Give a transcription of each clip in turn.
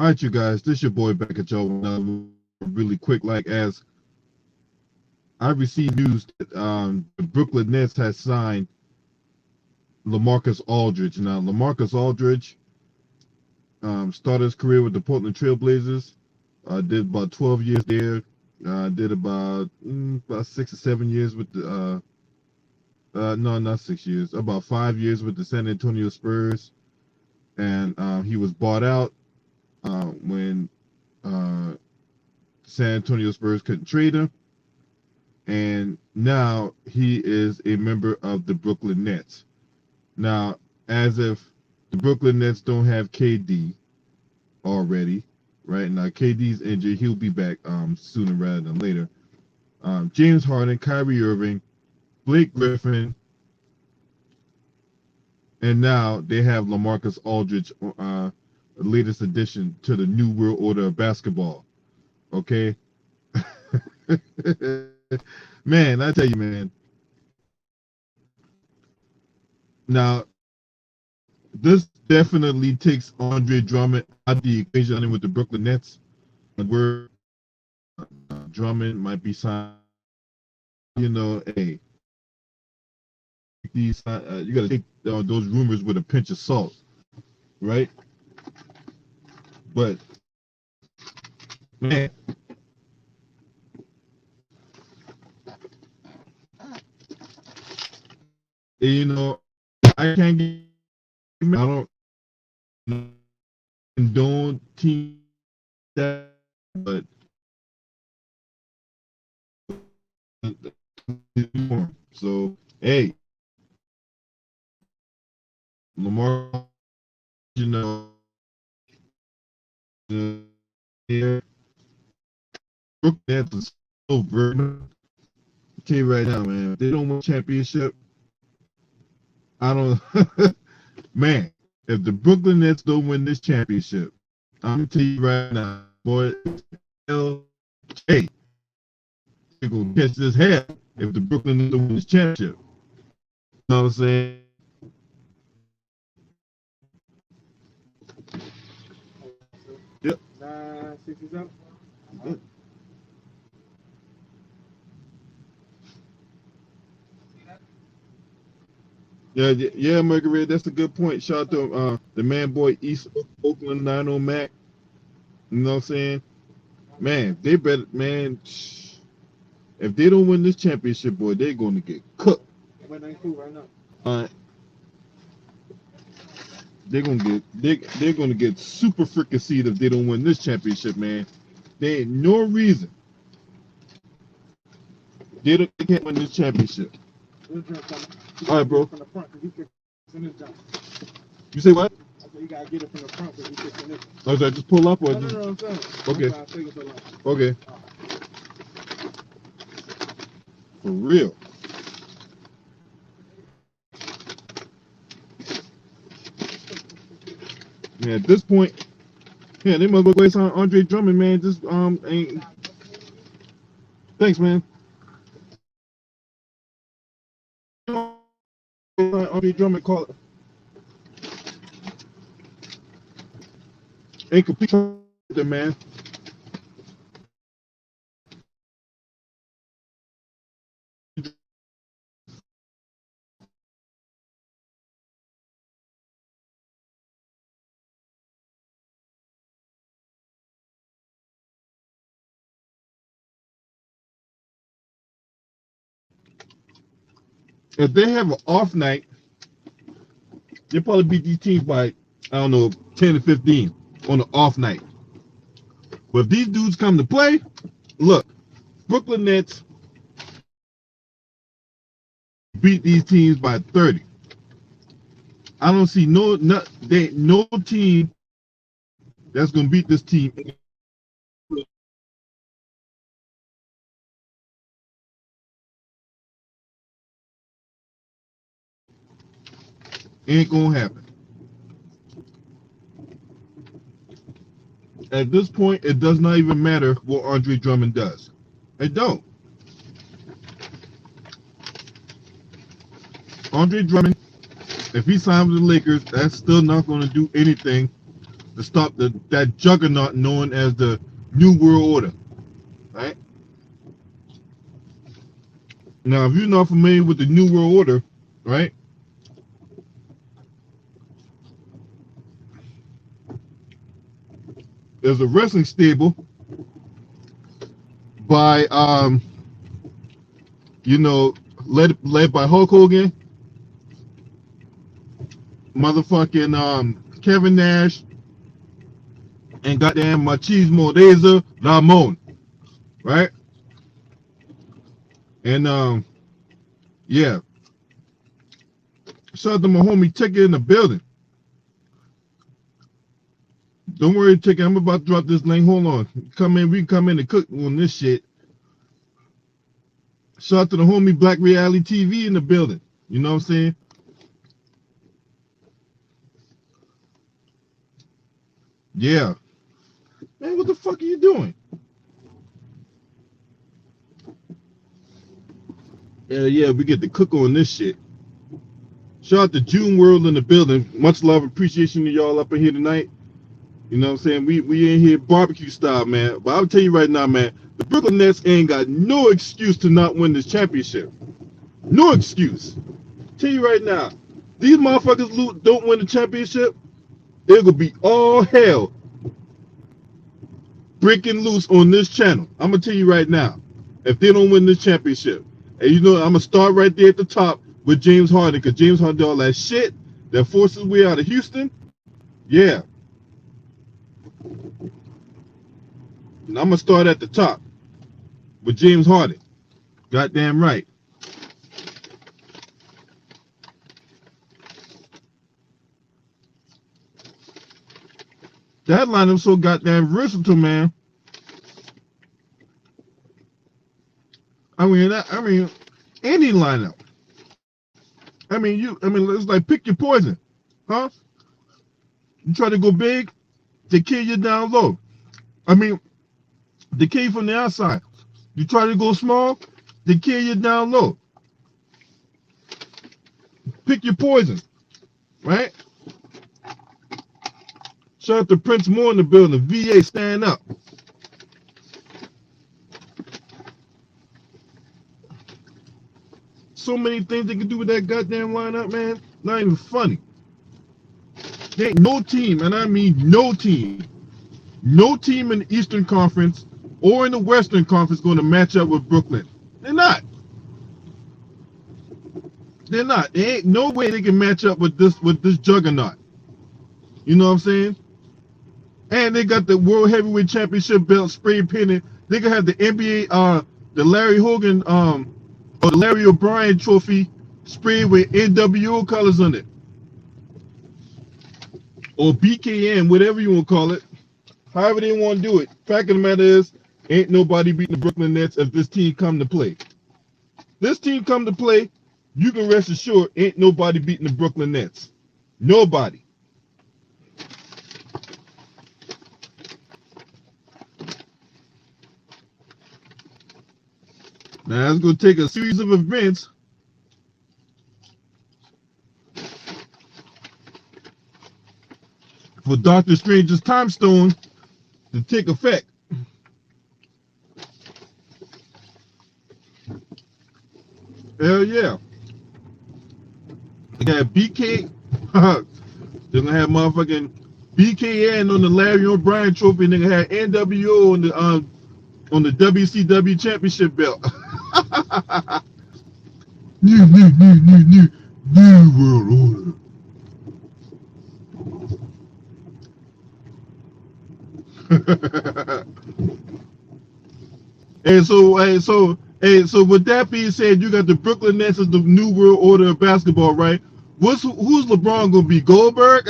All right, you guys, this your boy back at y'all with another really quick. Like, as I received news that the Brooklyn Nets has signed LaMarcus Aldridge. Now, LaMarcus Aldridge started his career with the Portland Trailblazers. Did about 12 years there. Did about 6 or 7 years with the no, not 6 years, about 5 years with the San Antonio Spurs, and he was bought out when San Antonio Spurs couldn't trade him, and now he is a member of the Brooklyn Nets. Now, as if the Brooklyn Nets don't have KD already, right? Now KD's injured; he'll be back sooner rather than later. James Harden, Kyrie Irving, Blake Griffin, and now they have LaMarcus Aldridge, the latest addition to the new world order of basketball. Okay, man, I tell you, man. Now this definitely takes Andre Drummond out of the equation with the Brooklyn Nets. Where Drummond might be signed, hey, these you got to take those rumors with a pinch of salt, right? But man, I can't get. I don't condone team that, but so hey, Lamar, you know, here, Brooklyn Nets is so burdened. I'll tell you right now, man, if they don't win championship, I don't, man. If the Brooklyn Nets don't win this championship, I'm gonna tell you right now, boy, hey, they're gonna catch this hair if the Brooklyn Nets don't win this championship. You know what I'm saying? Yep. 967. Yeah, Margaret, that's a good point. Shout out to the man boy East Oakland 90 Mac. You know what I'm saying? Man, they better, man. If they don't win this championship, boy, they're going to get cooked. What ain't cool right now? Uh, they're gonna get super freaking seed if they don't win this championship, man. There ain't no reason they can't win this championship. All right, bro. From the front, because he kicking this jump. You say what? I said you gotta get it from the front, because he kicking this. Oh, so I just pull up or No, just I'm saying. okay? That's why I take it so long. Okay, for real. Yeah, at this point, yeah, they must go waste on Andre Drummond, man. Just ain't. Thanks, man. Andre Drummond call ain't complete, man. If they have an off night, they probably beat these teams by I don't know 10 to 15 on an off night. But if these dudes come to play, look, Brooklyn Nets beat these teams by 30. I don't see no team that's gonna beat this team. Ain't gonna happen. At this point, it does not even matter what Andre Drummond does. It don't. Andre Drummond, if he signs with the Lakers, that's still not going to do anything to stop that juggernaut known as the New World Order, right? Now, if you're not familiar with the New World Order, right, there's a wrestling stable by led by Hulk Hogan, motherfucking Kevin Nash, and goddamn Machismo Reza Ramon, right? And yeah, shout out to my homie Ticket in the building. Don't worry, Ticket, I'm about to drop this link. Hold on, come in. We can come in and cook on this shit. Shout out to the homie Black Reality TV in the building. You know what I'm saying? Yeah. Man, what the fuck are you doing? Yeah, we get to cook on this shit. Shout out to June World in the building. Much love, appreciation to y'all up in here tonight. You know what I'm saying? We in here barbecue style, man. But I'll tell you right now, man, the Brooklyn Nets ain't got no excuse to not win this championship. No excuse. Tell you right now, these motherfuckers don't win the championship, they're gonna be all hell breaking loose on this channel. I'm gonna tell you right now, if they don't win this championship. And you know, I'm gonna start right there at the top with James Harden, because James Harden did all that shit that forced his way out of Houston. Yeah. And I'm gonna start at the top with James Harden. Goddamn right. That lineup so goddamn versatile, man. I mean, any lineup. I mean, it's like pick your poison, huh? You try to go big, they kill you down low. I mean, they kill you from the outside. You try to go small, they kill you down low. Pick your poison, right? Shout out to Prince Moore in the building. VA, stand up. So many things they can do with that goddamn lineup, man. Not even funny. There ain't no team, and I mean no team in the Eastern Conference or in the Western Conference going to match up with Brooklyn. They're not. They're not. There ain't no way they can match up with this juggernaut. You know what I'm saying? And they got the World Heavyweight Championship belt spray painted. They can have the NBA, the Larry Hogan, or the Larry O'Brien trophy sprayed with NWO colors on it, or BKN, whatever you want to call it. However they want to do it. Fact of the matter is, ain't nobody beating the Brooklyn Nets if this team come to play. This team come to play, you can rest assured, ain't nobody beating the Brooklyn Nets. Nobody. Now it's going to take a series of events for Doctor Strange's time stone to take effect. Hell yeah. They got BK. They're gonna have motherfucking BKN on the Larry O'Brien trophy, and they're gonna have NWO on the WCW championship belt. New world order. And so with that being said, you got the Brooklyn Nets as the new world order of basketball, right? Who's LeBron gonna be? Goldberg?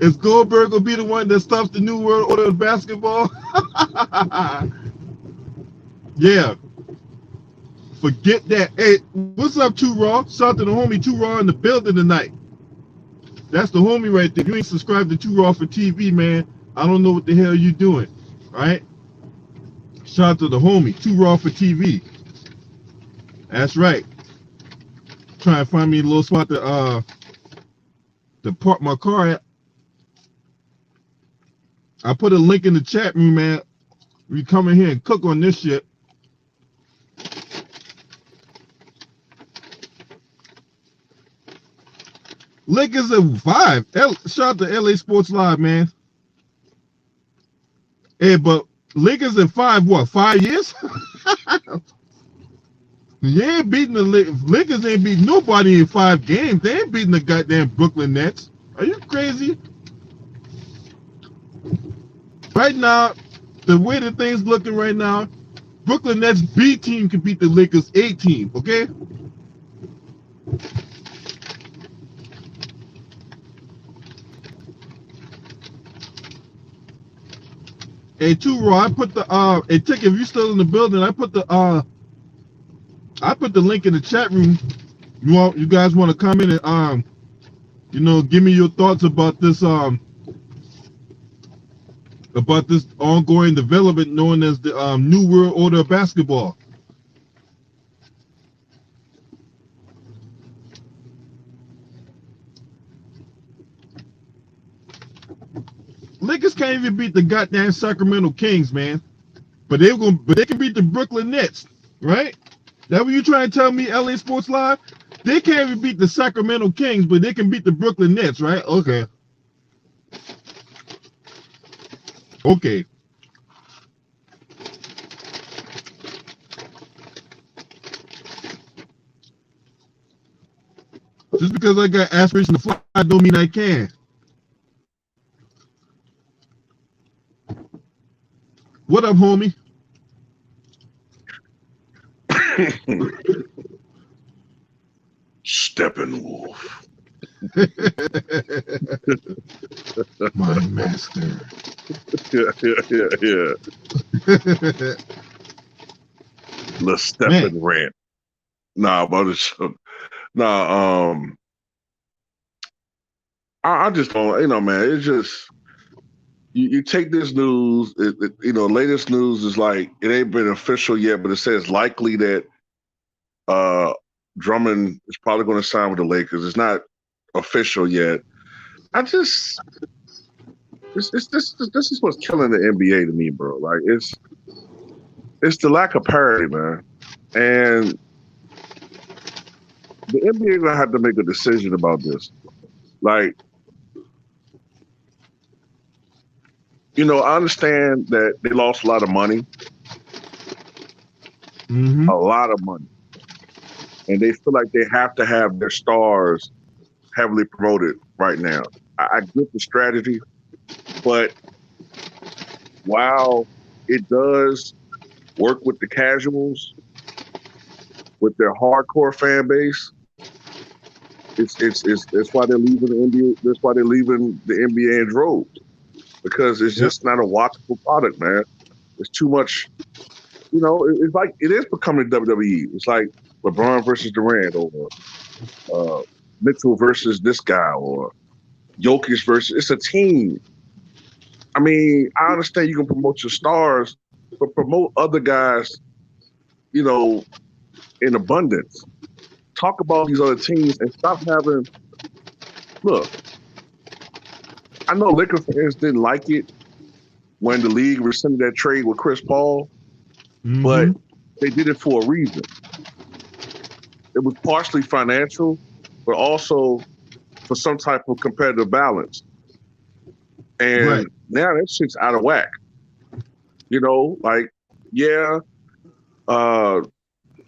Is Goldberg gonna be the one that stops the new world order of basketball? Yeah. Forget that. Hey, what's up, 2 Raw? Shout out to the homie 2 Raw in the building tonight. That's the homie right there. If you ain't subscribed to 2 Raw for TV, man, I don't know what the hell you doing, right? Shout out to the homie 2 Raw for TV. That's right. Trying to find me a little spot to park my car at. I put a link in the chat room, man. We come in here and cook on this shit. Lakers at 5. Shout out to LA Sports Live, man. Hey, but Lakers at 5, what, 5 years? You ain't beating the Lakers, ain't beating nobody in 5 games. They ain't beating the goddamn Brooklyn Nets. Are you crazy? Right now, the way the things looking right now, Brooklyn Nets B team can beat the Lakers A team, okay? Hey, too raw. I put the hey Tick, if you still in the building, I put the link in the chat room. You guys want to come in and give me your thoughts about this ongoing development known as the New World Order of basketball. Lakers can't even beat the goddamn Sacramento Kings, man. But they can beat the Brooklyn Nets, right? That what you trying to tell me, LA Sports Live? They can't even beat the Sacramento Kings, but they can beat the Brooklyn Nets, right? Okay. Okay. Just because I got aspiration to fly don't mean I can. What up, homie? Steppenwolf. My master. Yeah. The Steppen rant. Nah, but it's I just don't, man, it's just you take this news, latest news is like it ain't been official yet, but it says likely that Drummond is probably going to sign with the Lakers. It's not official yet. This is what's killing the NBA to me, bro. Like it's the lack of parity, man. And the NBA gonna have to make a decision about this. Like, I understand that they lost a lot of money, a lot of money, and they feel like they have to have their stars heavily promoted right now. I get the strategy, but while it does work with the casuals, with their hardcore fan base, it's why they're leaving the NBA. That's why they're leaving the NBA in droves, because it's just not a watchable product, man. It's too much. It's like it is becoming WWE. It's like LeBron versus Durant, or Mitchell versus this guy, or Jokic versus. It's a team. I mean, I understand you can promote your stars, but promote other guys, in abundance. Talk about these other teams and stop having. Look, I know Lakers fans didn't like it when the league rescinded that trade with Chris Paul, but they did it for a reason. It was partially financial, but also for some type of competitive balance. And now that shit's out of whack.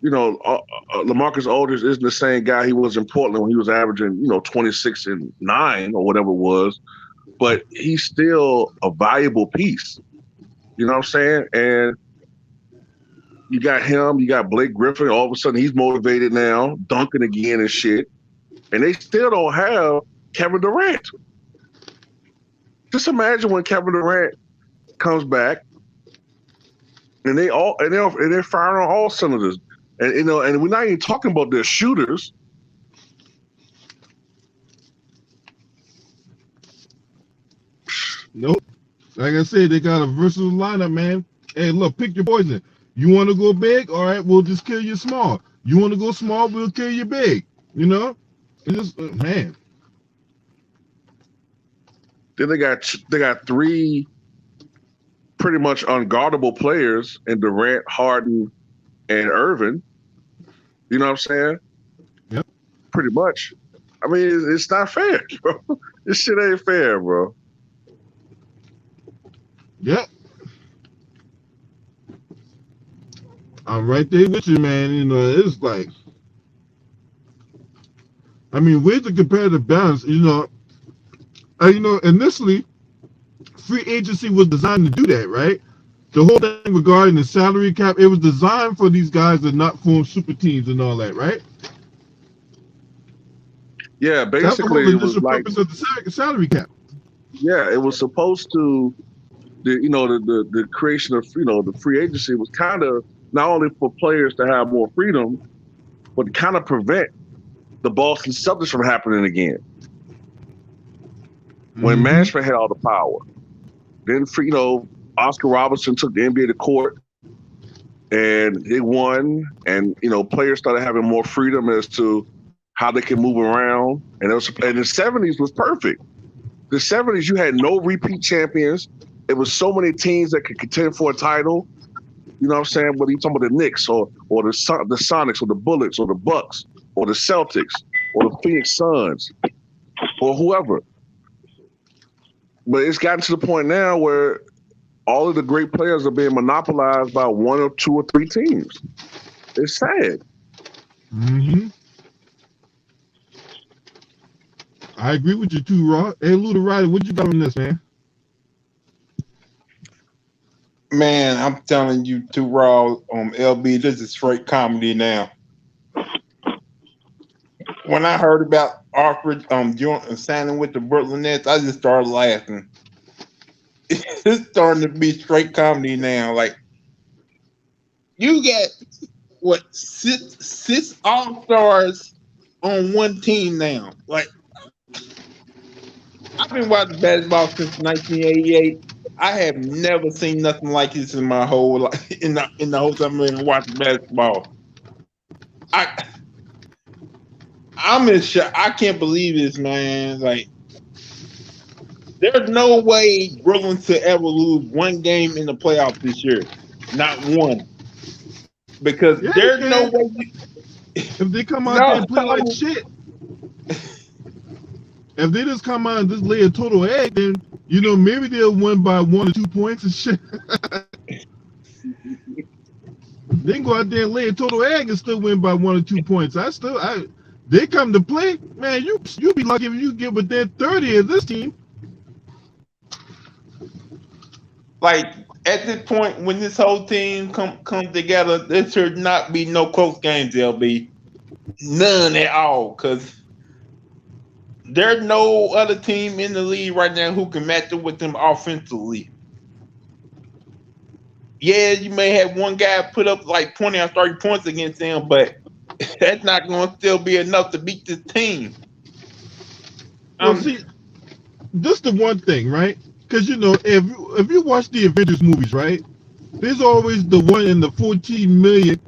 LaMarcus Aldridge isn't the same guy he was in Portland when he was averaging, 26 and 9 or whatever it was, but he's still a valuable piece. You know what I'm saying? And you got him, you got Blake Griffin. All of a sudden, he's motivated now, dunking again and shit. And they still don't have Kevin Durant. Just imagine when Kevin Durant comes back, and they're firing on all cylinders. And and we're not even talking about their shooters. Nope. Like I said, they got a versatile lineup, man. Hey, look, pick your poison. You want to go big? All right, we'll just kill you small. You want to go small? We'll kill you big. It's just, man. Then they got 3 pretty much unguardable players in Durant, Harden, and Irvin. You know what I'm saying? Yep. Pretty much. I mean, it's not fair, bro. This shit ain't fair, bro. Yep. I'm right there with you, man. You know, it's like, I mean, where's the competitive balance? You know, initially, free agency was designed to do that, right? The whole thing regarding the salary cap, it was designed for these guys to not form super teams and all that, right? Yeah, That's the basically whole it was initial like, purpose of the salary cap. yeah, it was supposed to, the creation of, the free agency was kind of not only for players to have more freedom, but to kind of prevent the Boston Celtics from happening again. When management had all the power. Then, Oscar Robertson took the NBA to court and they won. And, players started having more freedom as to how they can move around. And the 70s was perfect. The 70s, you had no repeat champions. It was so many teams that could contend for a title. You know what I'm saying? Whether you're talking about the Knicks or the Sonics or the Bullets or the Bucks or the Celtics or the Phoenix Suns or whoever. But it's gotten to the point now where all of the great players are being monopolized by one or two or three teams. It's sad. Mm-hmm. I agree with you too, Raw. Hey, Luda Ryder, what you got on this, man? Man, I'm telling you too, Raw, LB, this is straight comedy now. When I heard about Alfred signing with the Brooklyn Nets, I just started laughing. It's starting to be straight comedy now. Like, you got what, six all-stars on one team now. Like, I've been watching basketball since 1988. I have never seen nothing like this in my whole life. In the whole time I've been watching basketball, I'm in shock. I can't believe this, man. Like, there's no way Brooklyn to ever lose one game in the playoffs this year. Not one. Because there's no way. If they come out there and play like shit, if they just come out and just lay a total egg, then, maybe they'll win by 1 or 2 points and shit. They can go out there and lay a total egg and still win by 1 or 2 points. They come to play, man. You be lucky if you get within 30 of this team. Like, at this point, when this whole team come together, there should not be no close games, LB. None at all, because there's no other team in the league right now who can match up with them offensively. Yeah, you may have one guy put up like 20 or 30 points against them, but that's not going to still be enough to beat this team. Well, see, this the one thing, right? Because, if you watch the Avengers movies, right, there's always the one in the 14 million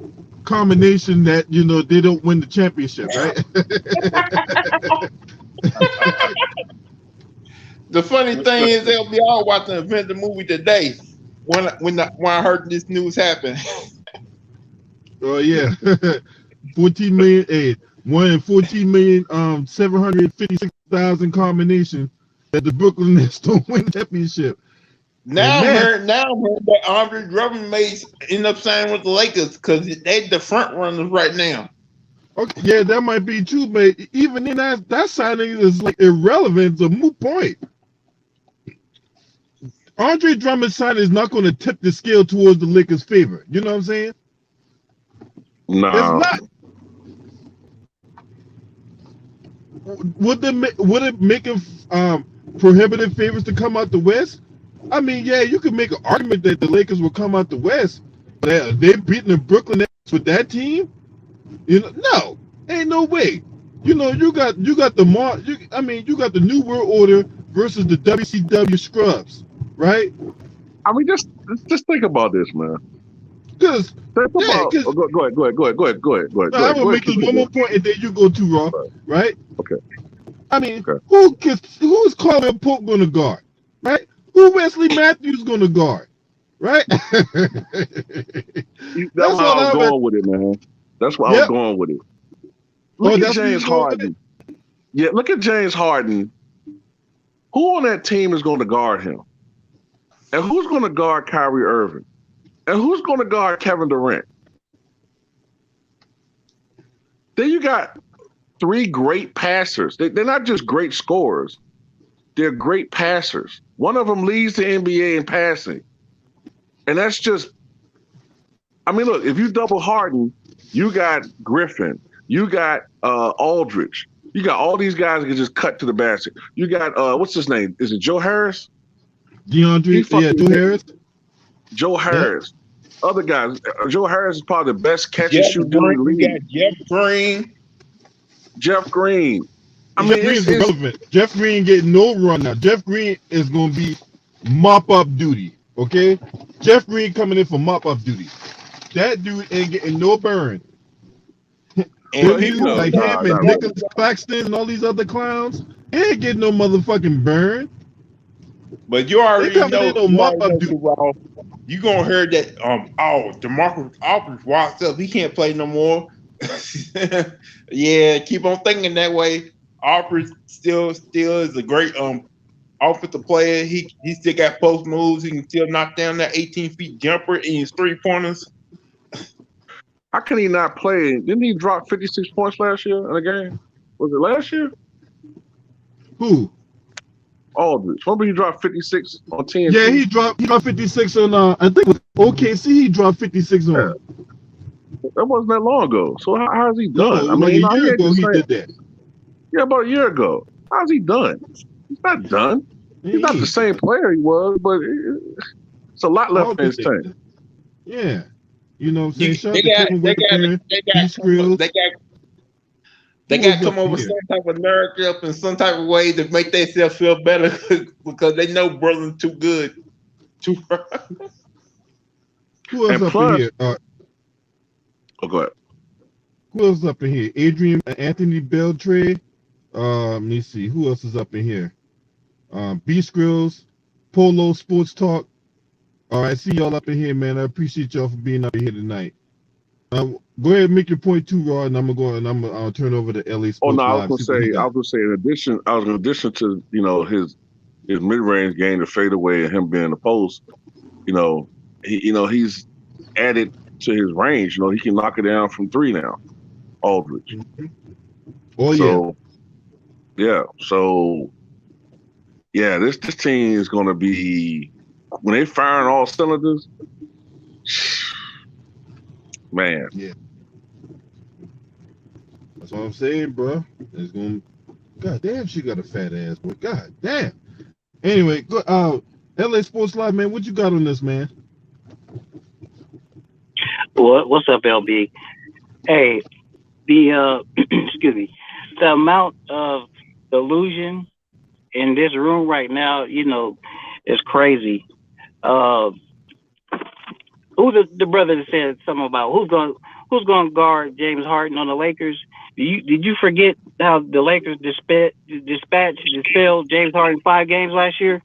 combination that, they don't win the championship, right? The funny thing is, they'll be all watching the Avengers movie today when I heard this news happen. Oh, yeah. 14 million, one in 14 million, 756,000 combination that the Brooklyn Nets don't win the championship. Now I'm hearing that Andre Drummond may end up signing with the Lakers because they're the front runners right now. Okay, yeah, that might be true, but even in that signing is like irrelevant. It's a moot point. Andre Drummond's signing is not going to tip the scale towards the Lakers' favor. You know what I'm saying? No. It's not. Would it make him prohibitive favors to come out the West? I mean, yeah, you could make an argument that the Lakers will come out the West, but they're beating the Brooklyn Nets with that team. No, ain't no way. You got the you got the New World Order versus the WCW Scrubs, right? I mean, just think about this, man. Go ahead. I will make this one more point, and then you go to Raw, right? Okay. I mean, who is Caldwell Pope going to guard, right? Who Wesley Matthews going to guard? right? That's That's why I all was I'm at. going with it, man. That's why I was Yep. going with it. Oh, Look at that's where James you going with it? Harden. Yeah, look at James Harden. Who on that team is going to guard him? And who's going to guard Kyrie Irving? And who's going to guard Kevin Durant? Then you got three great passers. They're not just great scorers. They're great passers. One of them leads the NBA in passing. And that's just, I mean, look, if you double Harden, you got Griffin, you got Aldridge, you got all these guys that can just cut to the basket. You got, what's his name? Is it Joe Harris? DeAndre, yeah, Joe Harris. Joe Yep. Harris. Other guys, Joe Harris is probably the best catch and Jeff shoot dude in the Green, you league. got Jeff Green. Jeff Green. I Jeff mean, Green is irrelevant. Jeff Green getting no run now. Jeff Green is going to be mop up duty. Okay, Jeff Green coming in for mop up duty. That dude ain't getting no burn. And Well, Them he- dudes no, like nah, him and nah, Nicholas Claxton and all these other clowns, they ain't getting no motherfucking burn. But you They already coming know, in on mop up duty. Terrell, you gonna hear that DeMarcus Aldridge walks up, he can't play no more. Yeah, keep on thinking that way. Aldridge still is a great offensive player. He still got post moves, he can still knock down that 18-feet jumper in his 3-pointers. How can he not play? Didn't he drop 56 points last year in a game? Was it last year? Who? Aldridge. Remember he dropped 56 on TNT? Yeah, he dropped 56 on I think it was OKC. He dropped 56 on. Yeah. That wasn't that long ago. So how is he done? No, like a year ago he did that. Yeah, about a year ago. How's he done? He's not done. He's not the same player he was, but it's a lot left in his tank. Yeah. You know what I'm saying? Shout out They to got Kevin they Whitaker, got B. they Skrills. got Who come was up up with here? some type of narrative and some type of way to make themselves feel better because they know Brooklyn's too good. Who else And up plus- in here? Oh, go ahead. Who else up in here? Adrian Anthony Beltre. Let me see. Who else is up in here? B. Skrills, Polo Sports Talk. All right, see y'all up in here, man. I appreciate y'all for being up here tonight. Go ahead and make your point too, Rod, and I'll turn over to LA Sports. Oh no, Live, I was gonna say in addition to his mid range game, the fadeaway, and him being the post, he's added to his range. He can knock it down from 3 now. Aldridge. Oh yeah. So yeah, this team is gonna be, when they firing all cylinders, man. Yeah. That's what I'm saying, bro. It's going. God damn, she got a fat ass, boy. God damn. Anyway, go. LA Sports Live, man. What you got on this, man? What's up, LB? Hey, the excuse me, the amount of delusion in this room right now, is crazy. Who's the brother that said something about who's going to guard James Harden on the Lakers? Did you forget how the Lakers dispelled James Harden 5 games last year?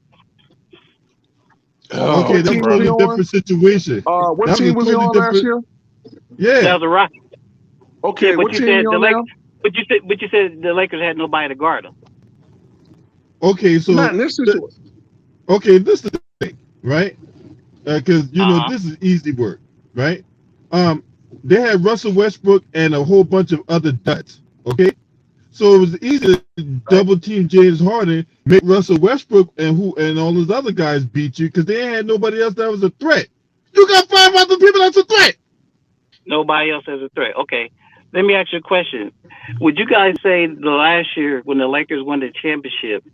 Okay, that's a totally different situation. What team was he on last year? Yeah, that was a Rocket. Okay, yeah, but what you team said you the on Lakers. now? But you said the Lakers had nobody to guard them. Okay, so Not in this situation. okay, this is the thing, right? Because this is easy work, right? They had Russell Westbrook and a whole bunch of other duds. Okay, so it was easy to double team James Harden, make Russell Westbrook and all those other guys beat you because they had nobody else that was a threat. You got 5 other people that's a threat. Nobody else has a threat. Okay, let me ask you a question. Would you guys say the last year when the Lakers won the championship,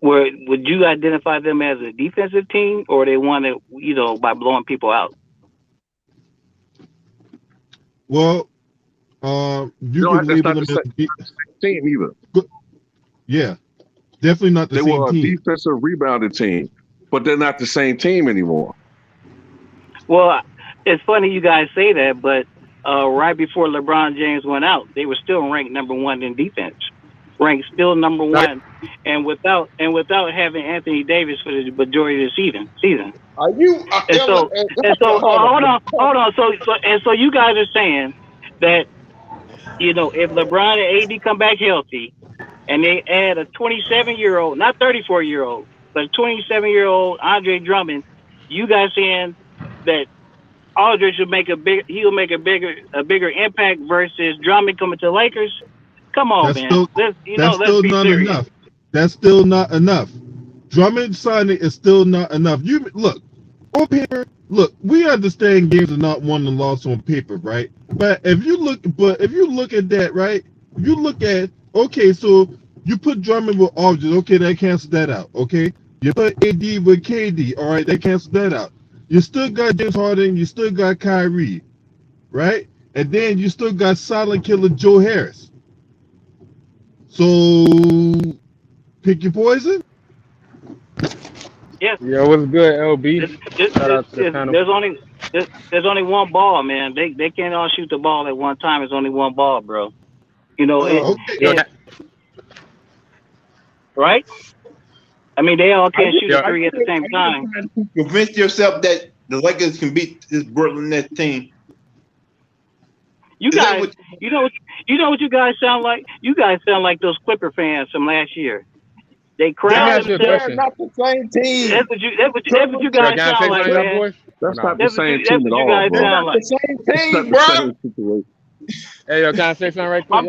would you identify them as a defensive team, or they won it, by blowing people out? Well, you can label them as team either. Yeah, definitely not the They same were a team. defensive rebounding team, but they're not the same team anymore. Well, it's funny you guys say that, but right before LeBron James went out, they were still ranked number 1 in defense. ranked still number one, and without having Anthony Davis for the majority of the season. Are you? And so hold on. So you guys are saying that if LeBron and AD come back healthy, and they add a 27-year-old, not 34-year-old, but a 27-year-old Andre Drummond, you guys saying that Aldridge he'll make a bigger impact versus Drummond coming to the Lakers? Come on, That's man. still, Let's still be not serious. enough. That's still not enough. Drummond signing is still not enough. You look on paper. Look, we understand games are not won and lost on paper, right? But if you look at that, right? If you look at so you put Drummond with Aldridge, okay, that cancels that out. Okay, you put AD with KD, all right, that cancels that out. You still got James Harden, you still got Kyrie, right? And then you still got silent killer Joe Harris. So pick your poison. Yes. Yo, what's good, LB? Shout out to the panel. There's only one ball, man. They can't all shoot the ball at one time. It's only one ball, bro. Right? I mean, they all can't shoot three at the same time. Convince yourself that the Lakers can beat this Brooklyn Nets team. You guys, you know what you guys sound like? You guys sound like those Clipper fans from last year. They crowned themselves. They're not the same team. That's what you guys sound like, man. That's not the same team at all, bro. They're not the same team, bro. Hey, yo, can I say something right quick? I'm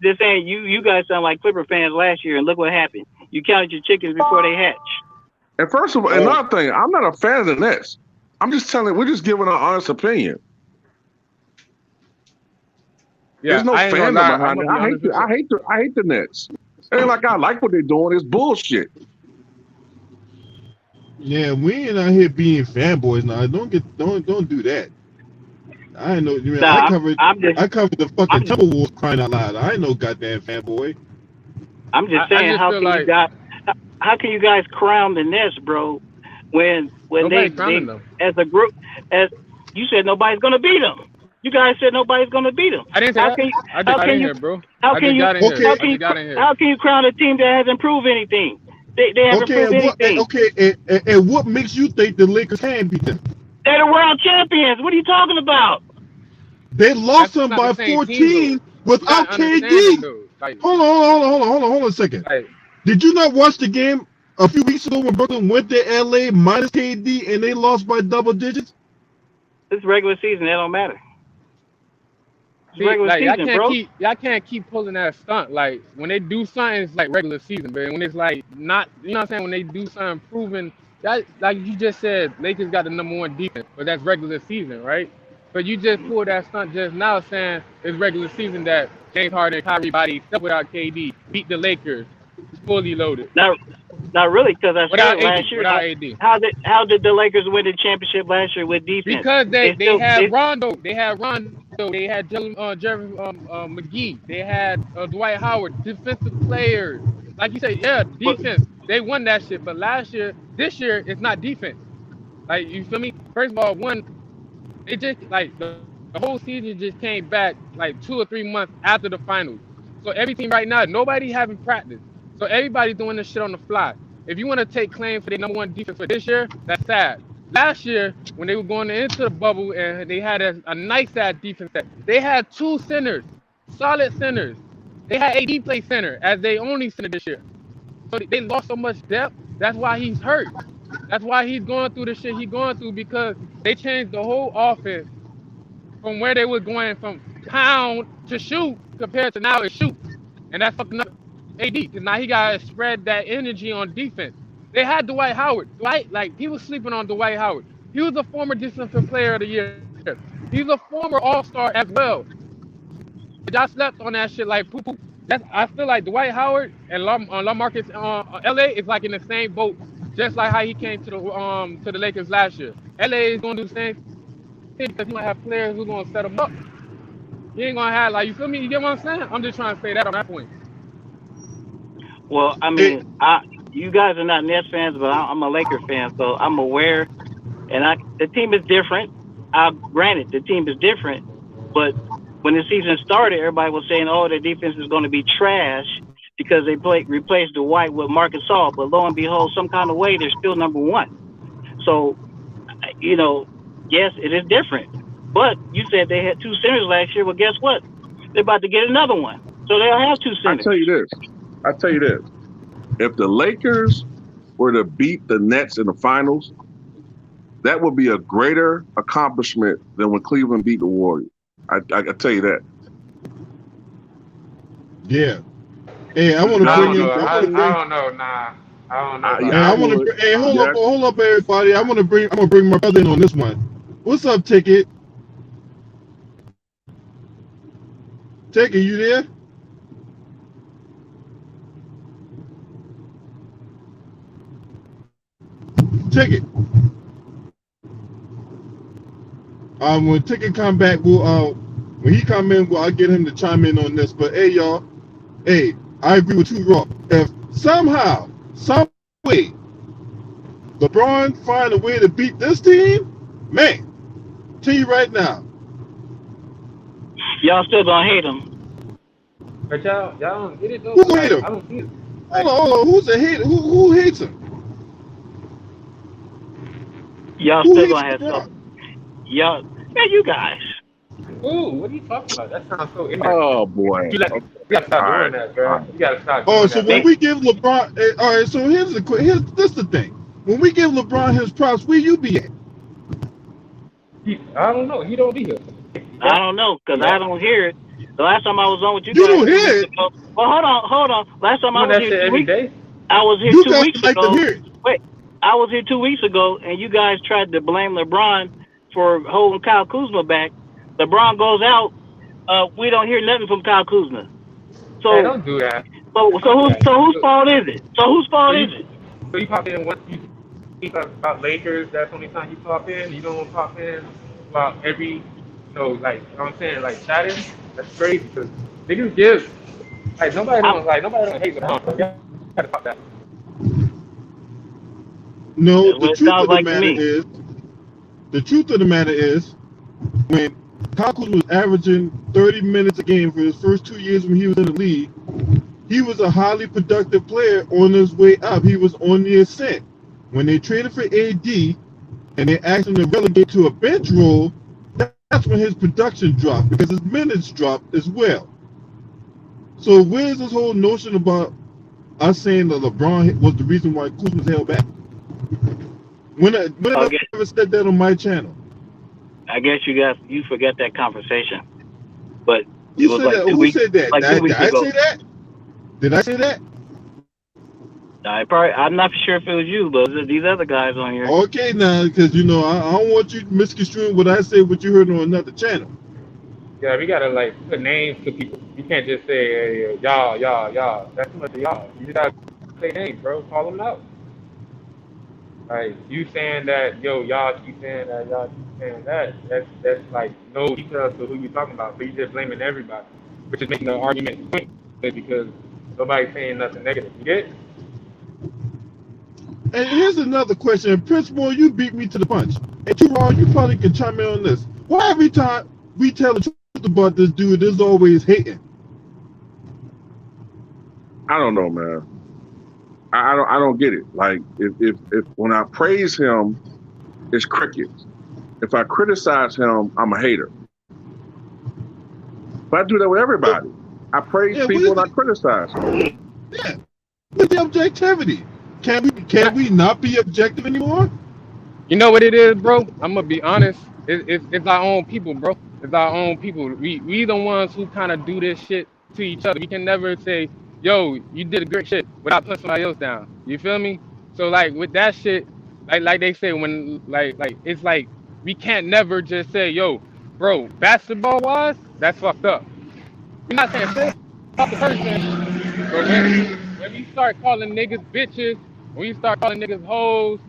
just saying, you guys sound like Clipper fans last year, and look what happened. You counted your chickens before they hatch. And first of all, another thing, I'm not a fan of the Nets. I'm just telling, we're just giving our honest opinion. Yeah, there's no fandom behind it. I hate the Nets. It ain't like I like what they're doing. It's bullshit. Yeah, we ain't out here being fanboys now. Don't do that. I ain't know. I covered the fucking Timberwolves, crying out loud. I ain't no goddamn fanboy. I'm just saying, how can you guys crown the Nets, bro? When they as a group, as you said, nobody's gonna beat them. You guys said nobody's gonna beat them. I didn't say that. I just got in here, bro. How can you crown a team that hasn't proved anything? They haven't proved anything. And what makes you think the Lakers can beat them? They're the world champions. What are you talking about? They lost them by 14 without KD. Hold on a second. Did you not watch the game a few weeks ago when Brooklyn went to LA minus KD and they lost by double digits? It's regular season. It don't matter. See, like, y'all can't keep pulling that stunt. Like, when they do something, it's like regular season, but when it's like not, you know what I'm saying? When they do something proven, that, like you just said, Lakers got the #1 defense, but that's regular season, right? But you just pulled that stunt just now saying it's regular season that James Harden and Kyrie body, except without KD, beat the Lakers fully loaded. Not really, because I said last year. Without AD. How did the Lakers win the championship last year with defense? Because they had Rondo. They had Jeremy McGee. They had Dwight Howard. Defensive players. Like you said, yeah, defense. They won that shit. But this year, it's not defense. Like, you feel me? First of all, it just, like, the whole season just came back, like, 2 or 3 months after the finals. So every team right now, nobody having practice. So everybody's doing this shit on the fly. If you want to take claim for their #1 defense for this year, that's sad. Last year, when they were going into the bubble and they had a nice ass defense, they had 2 centers, solid centers. They had AD play center as they only center this year. So they lost so much depth. That's why he's hurt. That's why he's going through the shit he's going through, because they changed the whole offense from where they were going from pound to shoot compared to now it's shoot. And that's fucking up AD, because now he got to spread that energy on defense. They had Dwight Howard. Like, he was sleeping on Dwight Howard. He was a former defensive player of the year. He's a former all-star as well. But y'all slept on that shit like poo-poo. I feel like Dwight Howard and LaMarcus LA is like in the same boat, just like how he came to the Lakers last year. LA is going to do the same thing because he's going to have players who's going to set him up. He ain't going to have, like, you feel me? You get what I'm saying? I'm just trying to say that on that point. Well, I mean, you guys are not Nets fans, but I'm a Laker fan, so I'm aware. And the team is different. Granted, the team is different, but when the season started, everybody was saying, "Oh, the defense is going to be trash," because they replaced Dwight with Marcus Gasol. But lo and behold, some kind of way they're still number one. So yes, it is different. But you said they had two centers last year. Well, guess what? They're about to get another one, so they'll have two centers. I tell you this. If the Lakers were to beat the Nets in the finals, that would be a greater accomplishment than when Cleveland beat the Warriors. I tell you that. Yeah. Hey, I want to bring in. I don't know. Nah, I don't know. Hey, I want to. Hey, hold up, everybody. I'm gonna bring my brother in on this one. What's up, Ticket? Ticket, you there? Ticket. When Ticket come back, when he come in, I'll get him to chime in on this. But hey, y'all, hey, I agree with you, Raw. If somehow, some way, LeBron find a way to beat this team, man, tell you right now, y'all still gonna hate him. But y'all don't get it though. Who hate him? I don't see it. Hold on. Who's a hater? Who hates him? Y'all Who still hates gonna have LeBron? some. Y'all, you guys. Ooh, what are you talking about? That sounds so ignorant. Oh boy. You gotta stop doing that, bro. You gotta stop. Oh, doing so that, when bro. we give LeBron, all right. So here's the thing. When we give LeBron his props, where you be at? I don't know. He don't be here. I don't know, because I don't hear it. The last time I was on with you You guys don't 2 hear weeks it? ago. Well, hold on. Last time I was Doing that here shit 2 every weeks. day. I was here You 2 guys weeks like to ago. hear it. Wait, I was here 2 weeks ago, and you guys tried to blame LeBron for holding Kyle Kuzma back. LeBron goes out. We don't hear nothing from Kyle Kuzma. So, Hey, don't do that. so whose fault is it? So whose fault is it? So you pop in once you speak about Lakers. That's the only time you pop in. You don't pop in about every, like, you know what I'm saying, like chatting. That's crazy because niggas give. Like nobody don't hate LeBron. Bro. You gotta stop that. No, That's what it sounds like to me. the truth of the matter is, when Kyle Kuzma was averaging 30 minutes a game for his first 2 years when he was in the league, he was a highly productive player on his way up. He was on the ascent. When they traded for AD and they asked him to relegate to a bench role, that's when his production dropped because his minutes dropped as well. So where's this whole notion about us saying that LeBron was the reason why Kuzma was held back? When I ever said that on my channel? I guess you forget that conversation. But Who said that? Who said that? Like 2 weeks Did I ago. say that? Did I say that? I'm not sure if it was you, but it was these other guys on here. Okay, now, because I don't want you misconstruing what I said, what you heard on another channel. Yeah, we gotta like put names to people. You can't just say hey, y'all. That's too much of y'all. You just gotta say names, bro. Call them out. Like you saying that, y'all keep saying that, y'all keep saying that. That's like no details to who you talking about. So you just blaming everybody, which is making the argument pointless because nobody's saying nothing negative. You get? And here's another question. Principal, you beat me to the punch. And Ron, you probably can chime in on this. Why every time we tell the truth about this dude, there's always hating? I don't know, man. I don't get it. Like if when I praise him, it's crickets. If I criticize him, I'm a hater. But I do that with everybody. I praise people and I criticize them. Yeah. What's the objectivity? Can we not be objective anymore? You know what it is, bro? I'm gonna be honest. It's our own people, bro. It's our own people. We the ones who kind of do this shit to each other. We can never say, "Yo, you did a great shit," without putting somebody else down. You feel me? So like with that shit, like they say when like it's like we can't never just say, "Yo, bro, basketball wise, that's fucked up." We're not saying shit about the person, but when you start calling niggas bitches, when you start calling niggas hoes,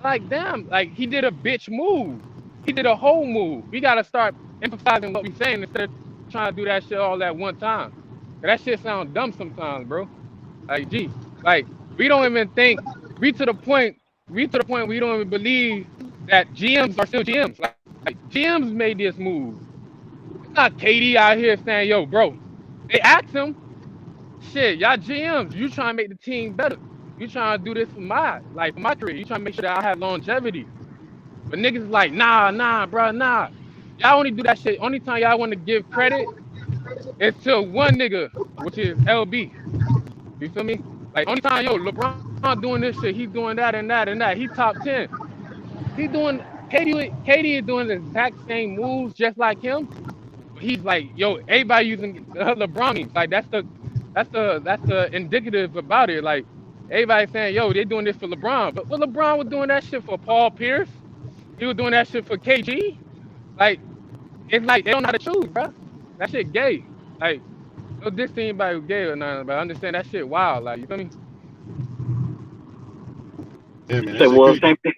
like damn, like he did a bitch move. He did a whole move. We gotta start emphasizing what we saying instead of trying to do that shit all at one time. That shit sounds dumb sometimes, bro. Like gee, like we don't even think we to the point we don't even believe that GMs are still GMs. Like GMs made this move. It's not KD out here saying, yo, bro. They asked him. shit, y'all GMs, you trying to make the team better. You trying to do this for my career. You trying to make sure that I have longevity. But niggas is like, nah, bro, nah. Y'all only do that shit. Only time y'all want to give credit is to one nigga, which is LB. You feel me? Like, only time, yo, LeBron doing this shit, he's doing that and that and that. He top 10. He doing, KD is doing the exact same moves just like him. But he's like, yo, everybody using LeBron memes. Like, that's the indicative about it. Like, everybody saying, yo, they doing this for LeBron. But LeBron was doing that shit for Paul Pierce. He was doing that shit for KG. Like, it's like they don't know how to choose, bro. That shit gay. Like, no diss to anybody who gay or nothing, but I understand that shit wild. Like, you feel me? Yeah, man. So, well, same thing.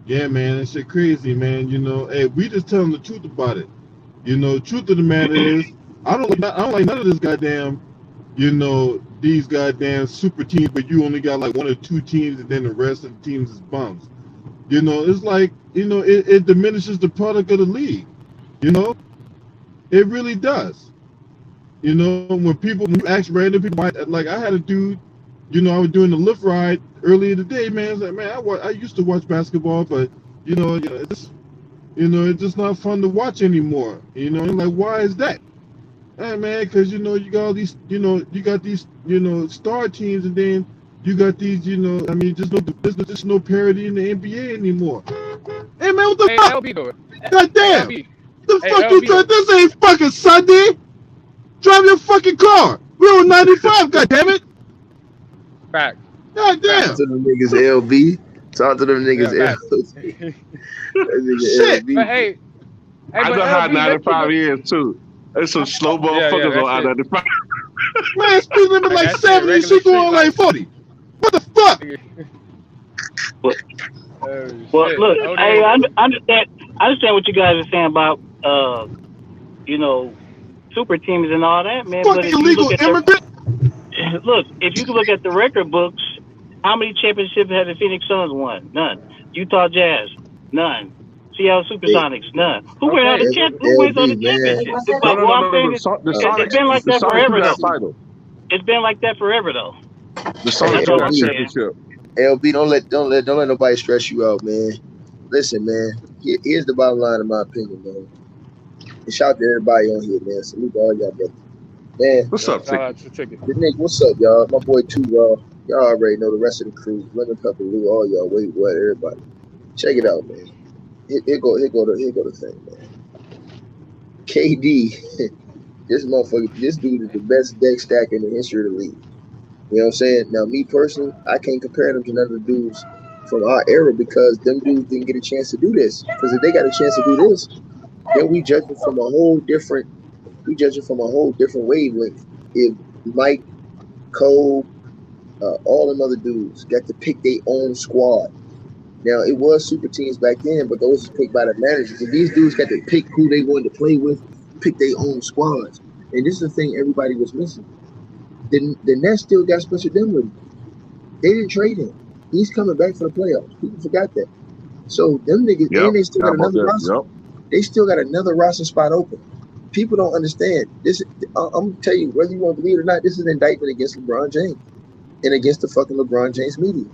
Yeah, man, that shit crazy, man. You know, hey, we just telling the truth about it. You know, truth of the matter is, I don't like none of this goddamn, you know, these goddamn super teams, but you only got like one or two teams, and then the rest of the teams is bums. You know, it's like, you know, it diminishes the product of the league. You know, it really does. You know, when you ask random people, like I had a dude, you know, I was doing the lift ride earlier today, man. It's like, man, I used to watch basketball, but you know, it's just not fun to watch anymore. You know, like, why is that? Hey, man, because you know, you got all these, you got these, star teams, and then you got these, I mean, there's just no parity in the NBA anymore. Hey, man, what the fuck? LB though. God damn! LB. The Hey, fuck LB you trying? This ain't fucking Sunday. Drive your fucking car. We're on 95. God damn it! Fact. God damn! Talk to them niggas LB. Talk to them niggas Yeah, LB. That nigga Shit. But LB. hey, I but done had LB, let's keep 95 it. years too. There's some slow Yeah, motherfuckers that on shit. I-95. Man, speed limit Like, like that shit 70, regular she going street like 40. What the fuck? Well, Shit. look, Oh, I they. understand. I understand what you guys are saying about, you know, super teams and all that, man. But Fucking if you look illegal at immigrant. if you look at the record books, how many championships have the Phoenix Suns won? None. Utah Jazz, none. Seattle Hey, Supersonics, none. Who wins all Okay. the Who wins all the LB, man. championships? No, But no, what no, I'm no, no. saying The, is, the it's Sonics, been like the that Sonics forever, got though. a title. It's been like that forever, though. The Hey, Sonics That's all got a I'm LB. saying. championship. LB, don't let nobody stress you out, man. Listen, man. Here's the bottom line, in my opinion, man. And shout out to everybody on here, man. Salute to all y'all brothers. Man, What's Yo, up, shout Ticky? out to Chicken. the Nick, what's up, y'all? My boy Too Raw. Y'all already know the rest of the crew. Lemon Pepper Lou, all y'all. Wait, what? Everybody. Check it out, man. Here go the thing, man. KD, this dude is the best deck stacker in the history of the league. You know what I'm saying? Now, me personally, I can't compare them to none of the dudes from our era because them dudes didn't get a chance to do this. Because if they got a chance to do this, then we judge it from a whole different wavelength. If Mike, Cole, all them other dudes got to pick their own squad. Now, it was super teams back then, but those was picked by the managers. And these dudes got to pick who they wanted to play with, pick their own squads. And this is the thing everybody was missing. The Nets still got Spencer Dinwiddie. They didn't trade him. He's coming back for the playoffs. People forgot that. So them niggas, Yep. and they still How got about another that? roster. Yep. They still got another roster spot open. People don't understand this. I'm gonna tell you, whether you want to believe it or not, this is an indictment against LeBron James and against the fucking LeBron James media.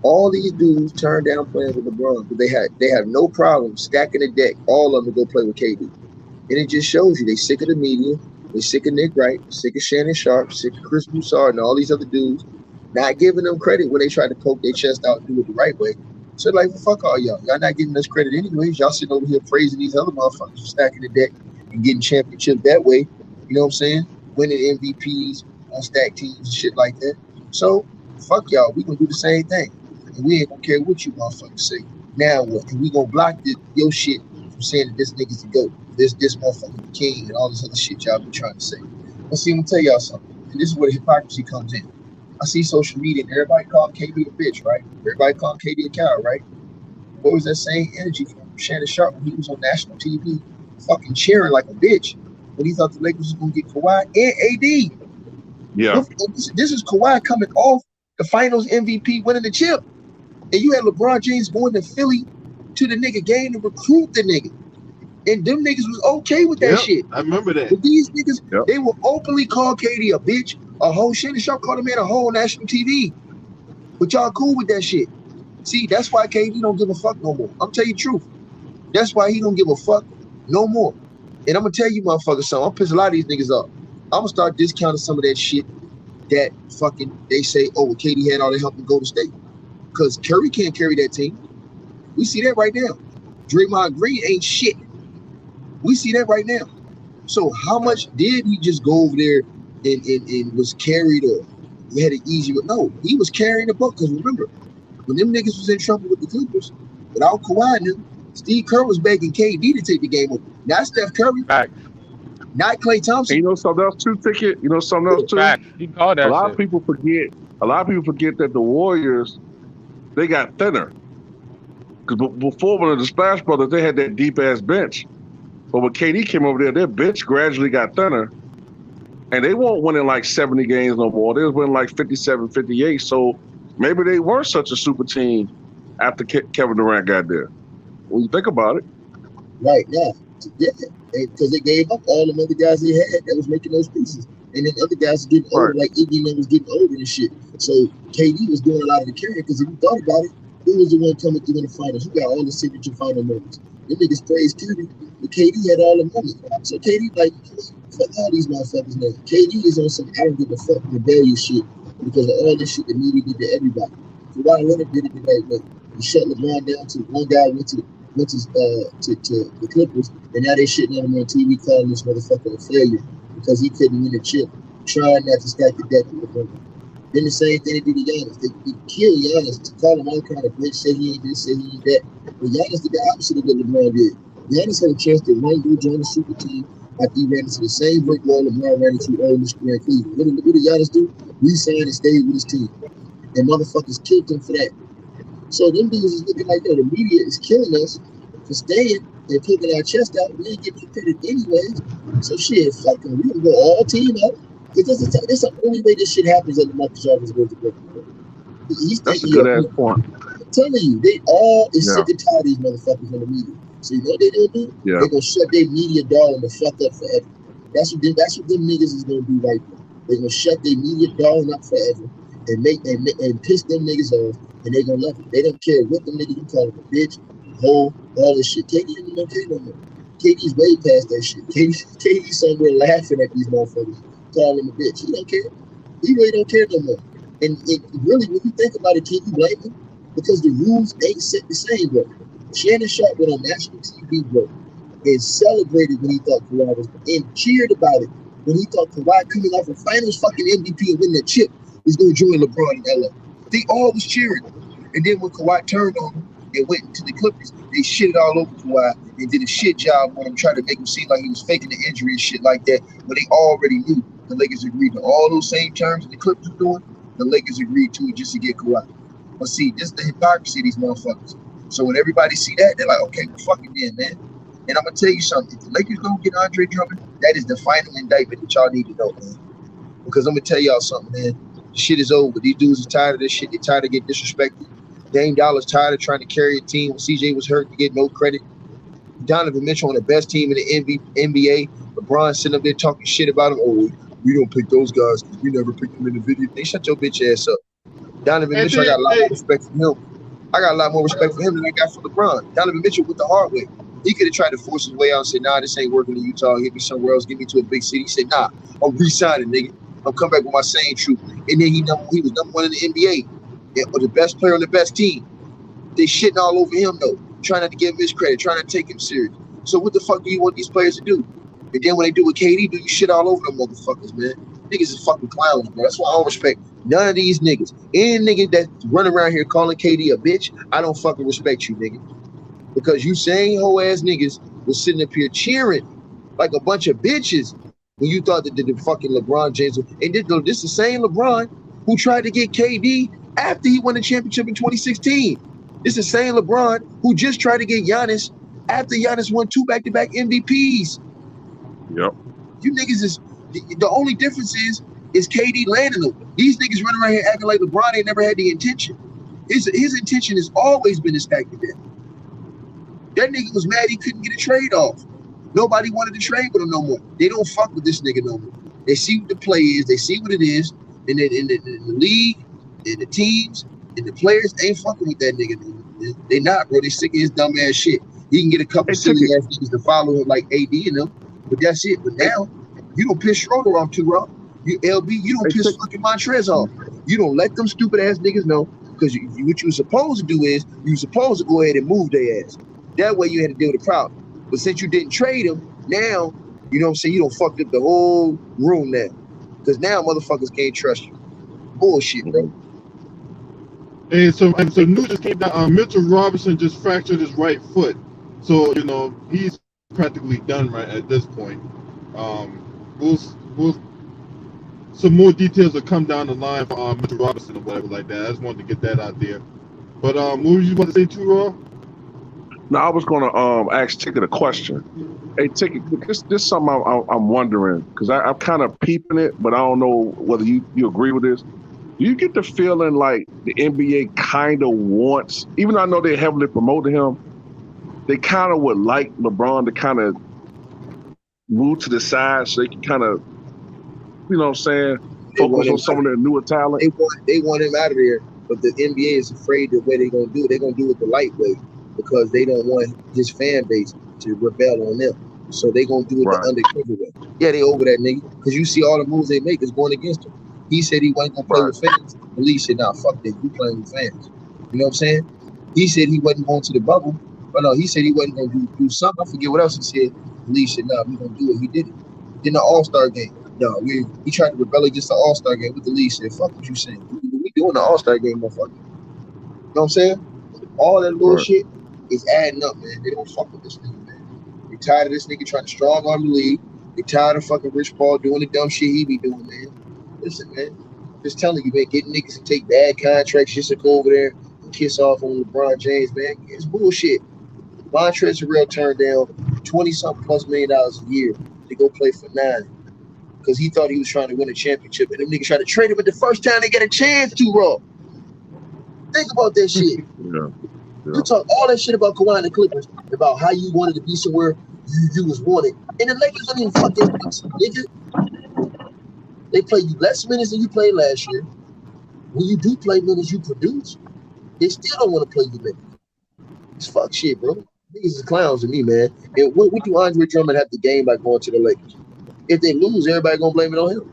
All these dudes turned down playing with LeBron, but they have no problem stacking the deck, all of them to go play with KD. And it just shows you they sick of the media, they sick of Nick Wright, sick of Shannon Sharp, sick of Chris Broussard and all these other dudes, not giving them credit when they try to poke their chest out and do it the right way. So like, well, fuck all y'all. Y'all not giving us credit anyways. Y'all sitting over here praising these other motherfuckers for stacking the deck and getting championships that way. You know what I'm saying? Winning MVPs on stacked teams and shit like that. So fuck y'all. We gonna do the same thing. And we ain't gonna care what you motherfuckers say. Now what? And we gonna block your shit from saying that this nigga's the GOAT. This motherfucker the king and all this other shit y'all been trying to say. But see, I'm gonna tell y'all something. And this is where the hypocrisy comes in. I see social media and everybody call KD a bitch, right? Everybody call KD a cow, right? What was that same energy from Shannon Sharp when he was on national TV fucking cheering like a bitch when he thought the Lakers was gonna get Kawhi and AD? Yeah. This is Kawhi coming off the finals MVP winning the chip. And you had LeBron James going to Philly to the nigga game to recruit the nigga. And them niggas was okay with that Yep, shit. I remember that. But these niggas, Yep. they will openly call KD a bitch, a whole shit. And y'all called him man a whole national TV. But y'all cool with that shit. See, that's why KD don't give a fuck no more. I'm telling you the truth. That's why he don't give a fuck no more. And I'm gonna tell you, motherfuckers, something. I'm piss a lot of these niggas off. I'm gonna start discounting some of that shit that fucking they say, oh, well, KD had all the help to go to state. Because Curry can't carry that team. We see that right now. Draymond Green ain't shit. We see that right now. So how much did he just go over there and was carried or he had an easy? No, he was carrying the boat. Because remember, when them niggas was in trouble with the Clippers, without Kawhi and them, Steve Kerr was begging KD to take the game over. Not Steph Curry, Facts. not Klay Thompson. And you know something else too, Ticket? You know something else too? Facts. He called that A lot shit. of people forget that the Warriors, they got thinner. Because before, when the Splash Brothers, they had that deep ass bench. But when KD came over there, their bench gradually got thinner. And they won't win in like 70 games no more. They was winning like 57, 58. So maybe they weren't such a super team after Kevin Durant got there. When you think about it. Right now, yeah, because they gave up all the other guys they had that was making those pieces. And then other guys were getting older, Right. like Iggy and them was getting older and shit. So KD was doing a lot of the carrying because if you thought about it, who was the one coming through in the finals? Who got all the signature final moments? Them niggas praised Curry, but KD had all the moments. So KD like, fuck all these motherfuckers now. KD is on some I don't give a fuck rebellious shit because of all this shit the media did to everybody. Kawhi Leonard did it the right way. He shut LeBron down to one guy went to the Clippers, and now they shitting on him on TV calling this motherfucker a failure because he couldn't win a chip, trying not to stack the deck with LeBron. Then the same thing they did to Giannis. They killed Giannis to call him all kind of bitch, say he ain't this, say he ain't that. But Giannis did the opposite of what LeBron did. Giannis had a chance to run through, join the super team after he ran into the same brick wall LeBron ran into early in his career in Cleveland. What did Giannis do? Re-signed and stayed with his team. And motherfuckers killed him for that. So them niggas is looking like, yo, the media is killing us for staying and poking our chest out. We ain't getting credit anyways. So shit, fuck them. We can go all team out. Because that's the only way this shit happens at the Marcus Jarvis goes to Brooklyn. That's a good ass point. I'm telling you, they all is Yeah. sick and tired of these motherfuckers in the media. So you know what they gonna do? Yeah. They gonna shut their media down and fuck up forever. That's what them niggas is gonna do right now. They gonna shut their media down up forever and piss them niggas off, and they gonna love it. They don't care what them niggas you call them, a bitch, hoe, all this shit. KD don't care no more. KD's way past that shit. KD's somewhere laughing at these motherfuckers, calling him a bitch. He don't care. He really don't care no more. And it really, when you think about it, can you blame him? Because the rules ain't set the same, bro. Shannon Sharp went on national TV, bro, and celebrated when he thought Kawhi was, and cheered about it when he thought Kawhi coming off a finals fucking MVP and winning a chip was going to join LeBron in LA. They all was cheering. And then when Kawhi turned on him and went into the Clippers, they shitted all over Kawhi and did a shit job on him, trying to make him seem like he was faking the injury and shit like that. But they already knew the Lakers agreed to all those same terms that the Clippers were doing. The Lakers agreed to it just to get Kawhi. But see, this is the hypocrisy of these motherfuckers. So when everybody see that, they're like, okay, well, fuck it then, man. And I'm going to tell you something. If the Lakers don't get Andre Drummond, that is the final indictment that y'all need to know, man. Because I'm going to tell y'all something, man. Shit is over. These dudes are tired of this shit. They're tired of getting disrespected. Dame Dollar's tired of trying to carry a team when CJ was hurt to get no credit. Donovan Mitchell on the best team in the NBA. LeBron sitting up there talking shit about him. Oh, we don't pick those guys because we never picked them in the video. They shut your bitch ass up. Donovan Mitchell, I got a lot more respect for him. I got a lot more respect for him than I got for LeBron. Donovan Mitchell went the hard way. He could have tried to force his way out and said, nah, this ain't working in Utah. Hit me somewhere else. Get me to a big city. He said, nah, I'm re-signing, nigga. I'll come back with my same troop. And then he was number one in the NBA. Yeah, or the best player on the best team. They shitting all over him, though. Trying not to give him his credit. Trying not to take him serious. So what the fuck do you want these players to do? And then when they do with KD, do you shit all over them motherfuckers, man. Niggas is fucking clowns, bro. That's why I don't respect none of these niggas. Any nigga that run around here calling KD a bitch, I don't fucking respect you, nigga. Because you same hoe ass niggas was sitting up here cheering like a bunch of bitches when you thought that the fucking LeBron James and this the same LeBron who tried to get KD after he won the championship in 2016. This the same LeBron who just tried to get Giannis after Giannis won 2 back-to-back MVPs. Yep. You niggas is the only difference is KD landing them. These niggas running around here acting like LeBron ain't never had the intention. His intention has always been to stack the deck. That nigga was mad he couldn't get a trade off. Nobody wanted to trade with him no more. They don't fuck with this nigga no more. They see what the play is. They see what it is. And then in the league, and the teams, and the players ain't fucking with that nigga no more. They not, bro. They sick of his dumb ass shit. He can get a couple silly ass niggas to follow him like AD and them, but that's it. But now, you don't piss Schroeder off too, bro. You LB, you don't piss fucking Montrez off. You don't let them stupid ass niggas know, because what you were supposed to do is you supposed to go ahead and move their ass. That way you had to deal with the problem. But since you didn't trade him, now, you know what I'm saying, you don't fucked up the whole room now. Because now motherfuckers can't trust you. Bullshit, bro. And so news just came down. Mitchell Robinson just fractured his right foot. So, you know, he's practically done right at this point. We'll some more details will come down the line for Mitchell Robinson or whatever like that. I just wanted to get that out there. But what was you about to say too, Raw? No, I was gonna ask Ticket a question. Hey, Ticket, this is something I'm wondering, because I'm kind of peeping it, but I don't know whether you agree with this. Do you get the feeling like the NBA kind of wants, even though I know they heavily promoted him, they kind of would like LeBron to kind of move to the side so they can kind of, you know what I'm saying, focus on some of their newer talent? They want him out of there, but the NBA is afraid the way they're going to do it. They're going to do it the light way, because they don't want his fan base to rebel on them. So they're going to do it the undercover way. Yeah, they over that nigga, because you see all the moves they make is going against him. He said he wasn't going to play with fans. The league said, nah, fuck that. You playing with fans. You know what I'm saying? He said he wasn't going to the bubble. But no, he said he wasn't going to do something. I forget what else he said. The league said, nah, we're going to do it. He did it. Then the All-Star game. No, he tried to rebel against the All-Star game. With the league said, fuck what you saying. We doing the All-Star game, motherfucker. You know what I'm saying? All that little shit is adding up, man. They don't fuck with this nigga, man. They tired of this nigga trying to strong arm the league. They tired of fucking Rich Paul doing the dumb shit he be doing, man. Listen, man. Just telling you, man, getting niggas to take bad contracts just to go over there and kiss off on LeBron James, man. It's bullshit. Montrezl Harrell turned down $20-something plus million a year to go play for 9 because he thought he was trying to win a championship, and them niggas tried to trade him at the first time they get a chance to, Raw. Think about that shit. Yeah. You talk all that shit about Kawhi and the Clippers, about how you wanted to be somewhere you was wanted. And the Lakers don't even fucking nigga. They play you less minutes than you played last year. When you do play minutes, you produce. They still don't want to play you minutes. It's fuck shit, bro. Niggas is clowns to me, man. And what do Andre Drummond have to gain by going to the Lakers? If they lose, everybody gonna blame it on him.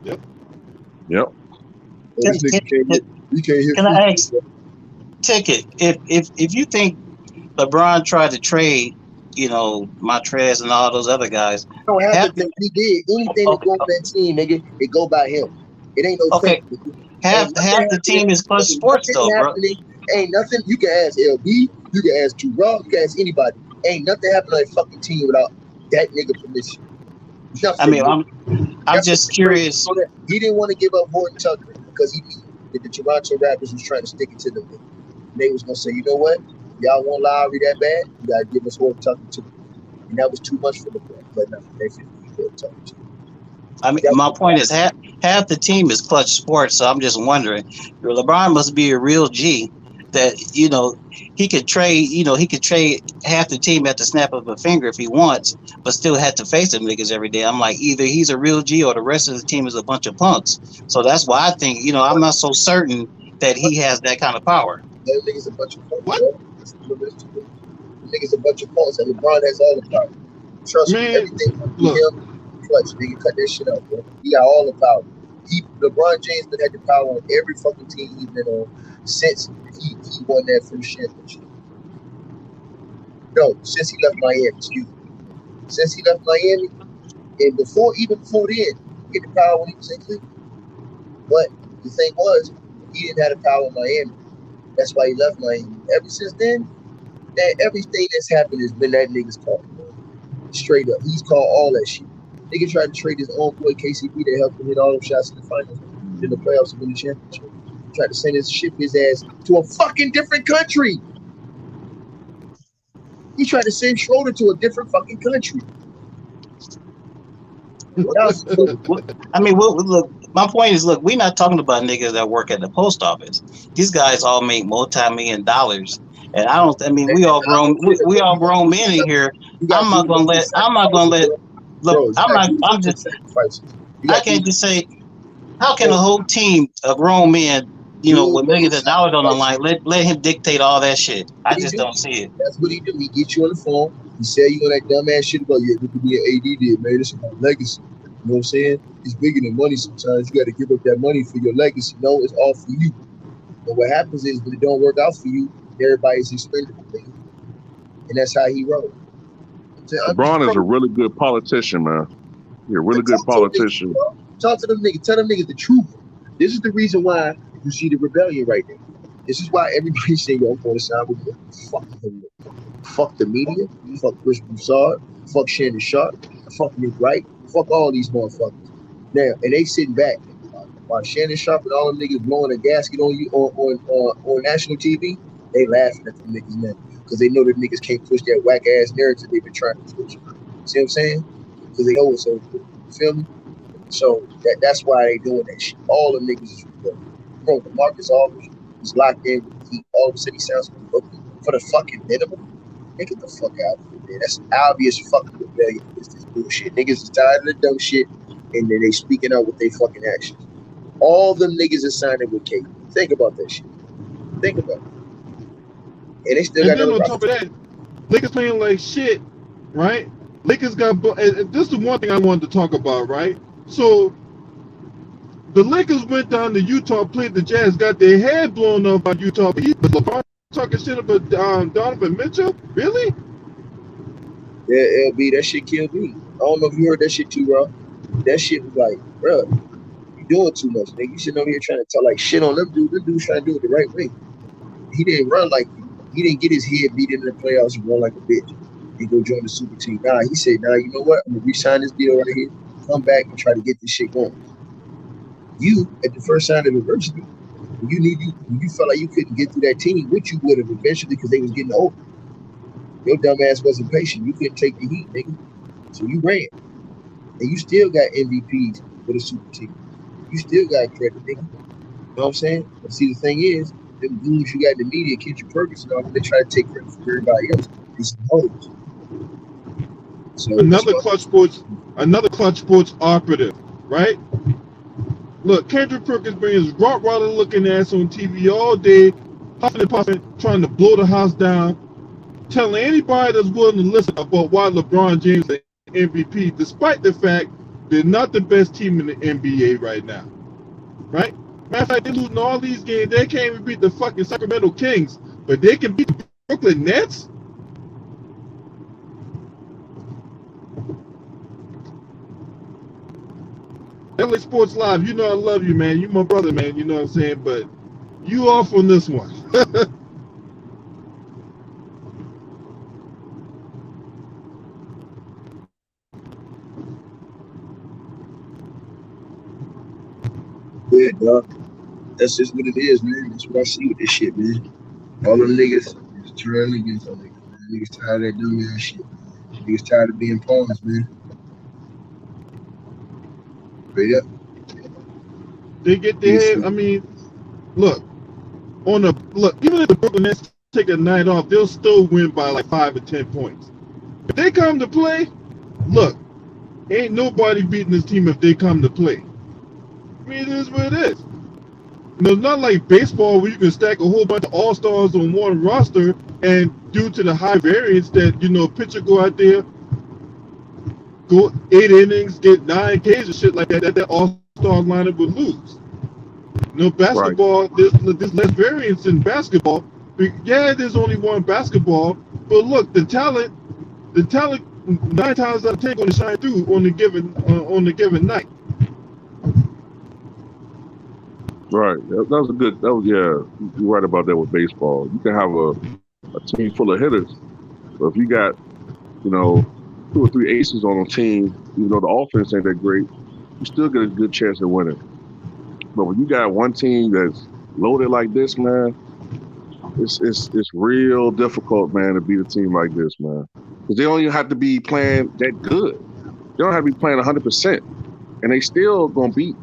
Yep. Can I ask Ticket, if you think LeBron tried to trade, you know, Montrez and all those other guys, don't have to think he did anything that go on that team, nigga. It go by him. It ain't no okay. Half the team is Clutch Sports though, bro. Ain't nothing. You can ask LB. You can ask Raw. You can ask anybody. Ain't nothing happening on that fucking team without that nigga permission. Nothing. I mean, I'm just curious. He didn't want to give up Horton Tucker because he knew that the Toronto Raptors was trying to stick it to them. And they was gonna say, you know what? Y'all want Lowry that bad? You gotta give us Horton Tucker too. And that was too much for the play. But no, they figured Horton Tucker too. I mean, my point is half the team is Clutch Sports, so I'm just wondering, LeBron must be a real G that, you know, he could trade half the team at the snap of a finger if he wants, but still had to face them niggas every day. I'm like, either he's a real G or the rest of the team is a bunch of punks. So that's why I think, you know, I'm not so certain that he has that kind of power. That nigga's a bunch of punks. What? Nigga's a bunch of punks, and LeBron has all the power. Trust me, everything from him. Clutch, nigga, cut that shit out, bro. He got all the power. LeBron James been had the power on every fucking team he's been on since he won that first championship. No, since he left Miami, excuse me. Since he left Miami, and even before then, he had the power when he was in Cleveland. But the thing was, he didn't have the power in Miami. That's why he left Miami. Ever since then, everything that's happened has been that nigga's call. Straight up. He's called all that shit. Nigga tried to trade his own boy KCP that helped him hit all them shots in the finals, in the playoffs, and win the championship. He tried to send his ass to a fucking different country. He tried to send Schroeder to a different fucking country. I mean, look, my point is, look, we're not talking about niggas that work at the post office. These guys all make multi-million dollars, And I don't. I mean, we all grown. We all grown men in here. I'm not gonna let. I'm not gonna let. Look, Bro, I'm not. exactly. I'm just. Sacrifices. You I got can't these, just say. How can a bro, whole team of grown men, doing with what millions of dollars on the line, sacrifices. let him dictate all that shit? I He just do. don't see it. That's what he do. He get you on the phone. He say you on that dumbass shit about, yeah, look at me and AD did, man. It's about legacy. You know what I'm saying? It's bigger than money sometimes. You got to give up that money for your legacy. No, it's all for you. But what happens is when it don't work out for you, everybody's expendable, nigga. And that's how he rolls. I'm just, LeBron is a bro, really good politician, man. He's a really good talk to them niggas, politician. bro. Talk to them niggas. Tell them niggas the truth. This is the reason why you see the rebellion right now. This is why everybody's saying, yo, I'm going to sign with you. Fuck him. Fuck the media. Fuck Chris Broussard. Fuck Shannon Sharp. Fuck Nick Wright. Fuck all these motherfuckers. Now, and they sitting back while Shannon Sharp and all them niggas blowing a gasket on you on national TV. They laughing at them niggas now because they know that niggas can't push that whack ass narrative they've been trying to push. See what I'm saying? Because they know it's over. You feel me? So that's why they doing that shit. All the niggas is rebellion. Bro, DeMarcus Aldridge is locked in with the Heat. All of a sudden he sounds like Brooklyn for the fucking minimum. Get the fuck out of here, man. That's obvious fucking rebellion against this bullshit. Niggas is tired of the dumb shit, and then they speaking out with their fucking actions. All them niggas are signing with Kate. Think about that shit. Think about it. And they still And got then another on top roster. of that, Lakers playing like shit, right? Lakers got, and this is the one thing I wanted to talk about, right? So the Lakers went down to Utah, played the Jazz, got their head blown up by Utah. But LeBron talking shit about Donovan Mitchell, really? Yeah, LB, that shit killed me. I don't know if you heard that shit too, bro. That shit was like, bro, you doing too much, nigga. You sitting over here trying to talk like shit on them dude. Them dude's trying to do it the right way. He didn't run like you. He didn't get his head beat in the playoffs and run like a bitch and go join the super team. Nah, he said, nah, you know what? I'm gonna re-sign this deal right here, come back and try to get this shit going. You, at the first sign of adversity, when you felt like you couldn't get through that team, which you would have eventually because they was getting old. Your dumb ass wasn't patient. You couldn't take the heat, nigga. So you ran. And you still got MVPs for the super team. You still got credit, nigga. You know what I'm saying? But see, the thing is, them goons you got in the media, Kendrick Perkins and all, they try to take credit from everybody else. It's some hoes. So that's Another why. clutch sports operative, right? Look, Kendrick Perkins brings his Rottweiler looking ass on TV all day, huffing and puffing, trying to blow the house down, telling anybody that's willing to listen about why LeBron James is an MVP, despite the fact they're not the best team in the NBA right now, right? Matter of fact, they're losing all these games. They can't even beat the fucking Sacramento Kings, but they can beat the Brooklyn Nets? LA Sports Live, you know I love you, man. You my brother, man. You know what I'm saying? But you off on this one. Yeah, dog. That's just what it is, man. That's what I see with this shit, man. All them niggas is turning against them niggas, man. Niggas tired of that dumb ass shit. Niggas tired of being pawns, man. Straight up. They get their Niggas head. see. I mean, look, even if the Brooklyn Nets take a night off, they'll still win by like 5 or 10 points. If they come to play, look, ain't nobody beating this team if they come to play. I mean, it is what it is. It's not like baseball where you can stack a whole bunch of all-stars on one roster, and due to the high variance that, pitcher go out there, go 8 innings, get 9 Ks and shit like that all-star lineup would lose. Right. Basketball, there's less variance in basketball. Yeah, there's only one basketball, but look, the talent 9 times out of 10 going to shine through on the given night. Right. That was a good. That was You're right about that with baseball. You can have a team full of hitters, but if you got 2 or 3 aces on a team, even though the offense ain't that great, you still get a good chance of winning. But when you got one team that's loaded like this, man, it's real difficult, man, to beat a team like this, man. Because they don't even have to be playing that good. They don't have to be playing 100%, and they still gonna beat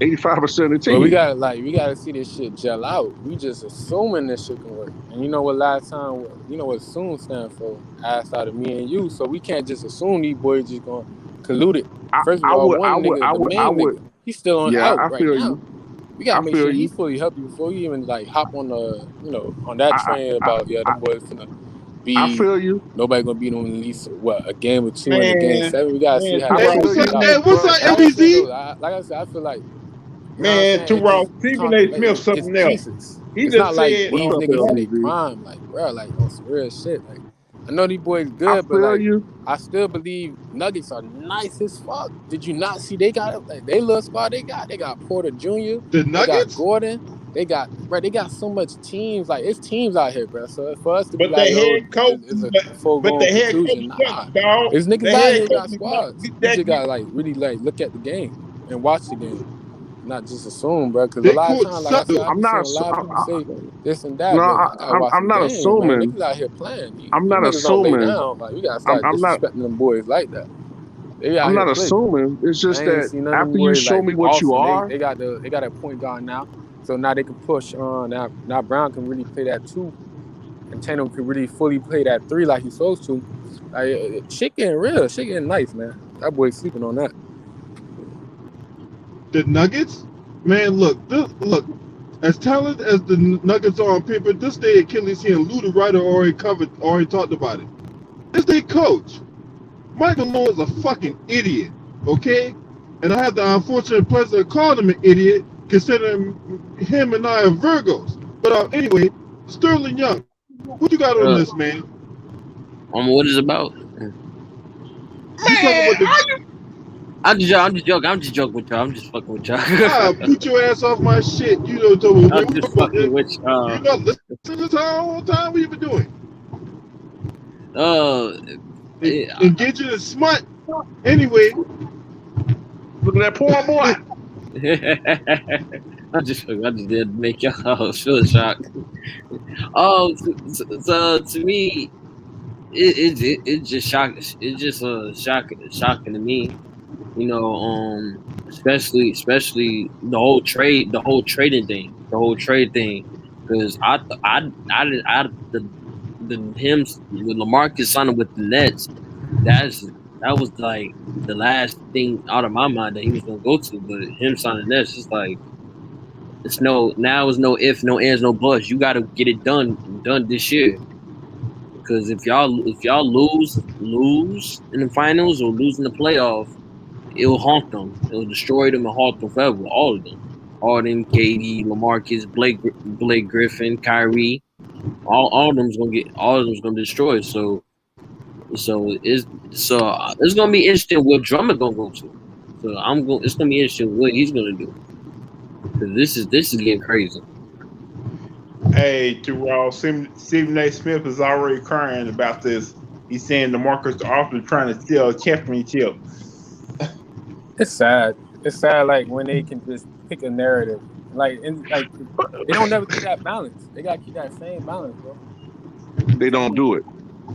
85% of the But we team. gotta see this shit gel out. We just assuming this shit can work. And you know what last time, you know what assume stand for? Asked out of me and you. So we can't just assume these boys just gonna collude it. First of I all, would, I one would, nigga, I the would, I main would. nigga, he's still on Yeah, out I right feel now. you. We gotta I make feel sure he you. fully healthy before you even like hop on the, you know, on that I, train I, about I, them boys finna I be feel you, nobody gonna beat them in at least what, a game or two in the game Man, 7. We gotta see man, how I that Hey, shit feel what's plays up? you, out. Hey, what's but up, Like I said LBZ? though, like I said, I feel like, you know what I'm man, saying? It Terrell, just Stephen A. Smith, it's something else. pieces. He It's just not like said, what's these up, niggas in their LBG? prime, like bro, like on some real shit. Like I know these boys I good, but feel like you. I still believe Nuggets are nice as fuck. Did you not see they got like they little squad they got? They got Porter Jr., The they got Nuggets? Gordon, they got so much teams. Like it's teams out here, bro. So for us to be but the like, yo, head coach, it's a but the foregone head conclusion. coach Nah, sucks, dog. there's The niggas out head here coach got is not squads. We that just good. gotta like really like look at the game and watch the game. Not just assume, bro. Because a They lot of coach times, like I suck. said, I I'm be not. seeing a lot of people say this and that, No, but I gotta watch I'm some not games, man. assuming. Niggas out here playing. I'm You not niggas don't lay assuming. down. Like we gotta I'm, start I'm not. disrespecting them boys like that. They out I'm here not play. assuming. It's I just ain't that seen none of them after you boys show like me what you Austin. are, They got a point guard now, so now they can push on. Now Brown can really play that 2, and Tatum can really fully play that 3 like he's supposed to. Like shit getting real. Shit getting nice, man. That boy sleeping on that. The Nuggets? Man, look. As talented as the Nuggets are on paper, this day Achilles heel and Luda Ryder already talked about it. This day coach. Michael Malone is a fucking idiot, okay? And I have the unfortunate pleasure of calling him an idiot, considering him and I are Virgos. But anyway, Sterling Young, what you got on this, man? What is it about? You talk Man, about the I'm just joking. I'm just joking with y'all. I'm just fucking with y'all. boot your ass off my shit. You know, told me, I'm just fucking with you know, listen to this whole time. What you been doing? Engaging in smut. Anyway, look at that poor boy. I just did make y'all feel shocked. Oh, so to me, it just shocked. It's just shocking to me. You know, especially the whole trading thing, because the him with LaMarcus signing with the Nets, that was like the last thing out of my mind that he was gonna go to, but him signing the Nets, it's like it's no if, no ands, no buts. You got to get it done this year. Because if y'all lose in the finals or lose in the playoff, it will haunt them. It will destroy them and haunt them forever. All of them. Harden, KD, LaMarcus, Blake Griffin, Kyrie. All of them's gonna be destroyed. It's gonna be interesting what Drummond gonna go to. It's gonna be interesting what he's gonna do. Because this is getting crazy. hey, Terrell, Stephen A. Smith is already crying about this. He's saying the Marcus Arthur trying to steal a championship. It's sad. It's sad, like when they can just pick a narrative, like they don't never keep that balance. They gotta keep that same balance, bro. They don't do it.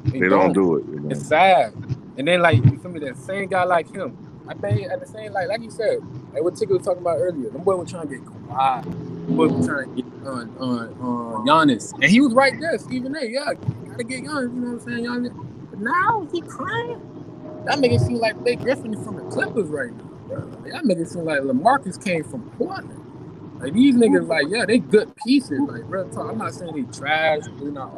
They They don't don't. do it. You know? It's sad. And then like you feel me, that same guy like him. I think at the same like you said, like what Ticker was talking about earlier. Them boys were trying to get Kawhi. Them boys were trying to get on Giannis, and he was right there. Stephen A. Yeah, gotta get Giannis. You know what I'm saying, Giannis. But now he crying. That make it seem like Blake Griffin is from the Clippers right now, bro. Like, that make it seem like LaMarcus came from Portland. Like these niggas, like yeah, they good pieces. Like real talk. I'm not saying they trash. They're not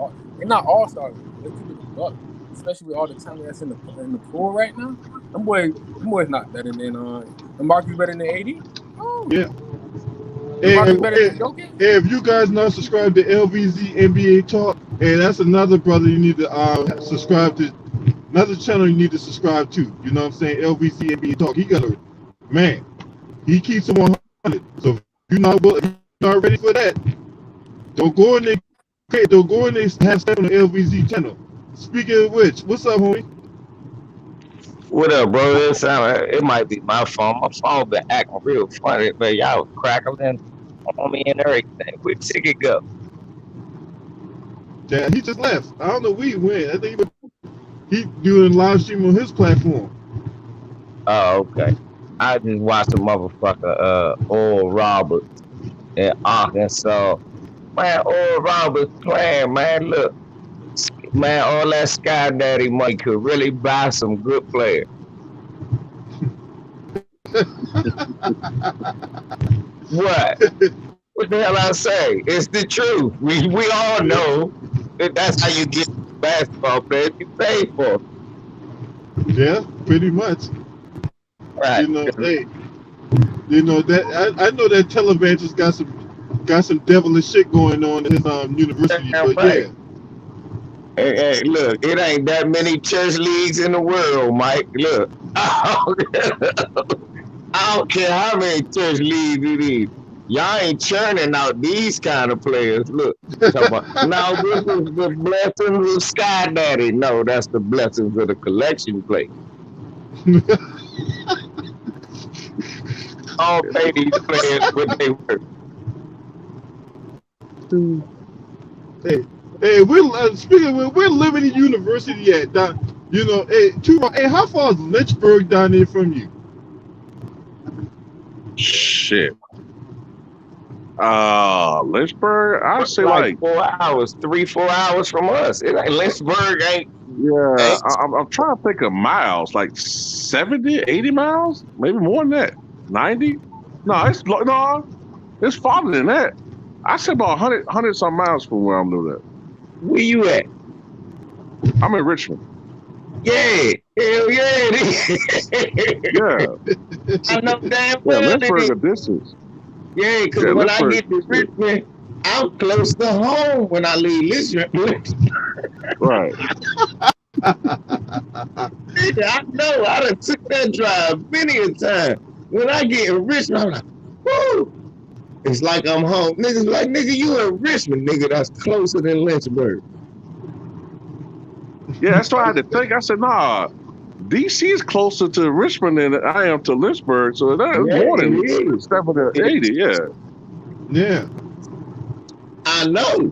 all stars. Let's keep it a buck. Especially with all the talent that's in the pool right now. Them boys not better than LaMarcus better than AD. Oh yeah. LaMarcus better than Jokic. If you guys not subscribed to LVZ NBA Talk, that's another brother you need to subscribe to. Another channel you need to subscribe to. You know what I'm saying? LVC NBA Talk. He keeps it 100. So if you're not ready for that, don't go in there have stuff on the LVZ channel. Speaking of which, what's up, homie? What up, bro? It might be my phone. My phone been acting real funny, but y'all crackling on me and everything. Where'd Ticket go? Yeah, he just left. I don't know where he went. I think he doing live stream on his platform. Oh, okay. I just watched a motherfucker, Oral Roberts in Arkansas. Man, Oral Roberts playing, man. Look, man, all that Sky Daddy money could really buy some good players. What? What the hell I say? It's the truth. We all know that that's how you get basketball players. You pay for them. Yeah, pretty much. Right. Hey, that I know that televangelist got some devilish shit going on in his university, but right. yeah. Hey, look, it ain't that many church leagues in the world, Mike. Look, I don't care how many church leagues it is. Y'all ain't churning out these kind of players. Look, talk about, now this is the blessings of Sky Daddy. No, that's the blessings of the collection plate. All pay these players what they worth. Hey, we're speaking of, where Liberty University at? Hey, how far is Lynchburg down there from you? Shit. Lynchburg, I'd say like 4 hours, 3-4 hours from us. It ain't Lynchburg ain't. Yeah, I'm trying to think of miles, like 70, 80 miles, maybe more than that. 90? No, it's farther than that. I said about 100 some miles from where I'm living at. Where you at? I'm in Richmond. Yeah, hell yeah. Yeah. I know damn well. Yeah, Lynchburg a distance. Yeah, because when I get to Richmond, I'm close to home when I leave Richmond. Right. I know. I done took that drive many a time. When I get in Richmond, I'm like, woo! It's like I'm home. Niggas like, nigga, you in Richmond, nigga. That's closer than Lynchburg. Yeah, that's why I had to think. I said, nah, DC is closer to Richmond than I am to Lynchburg, so that's more than 70 or 80, yeah. Yeah. I know.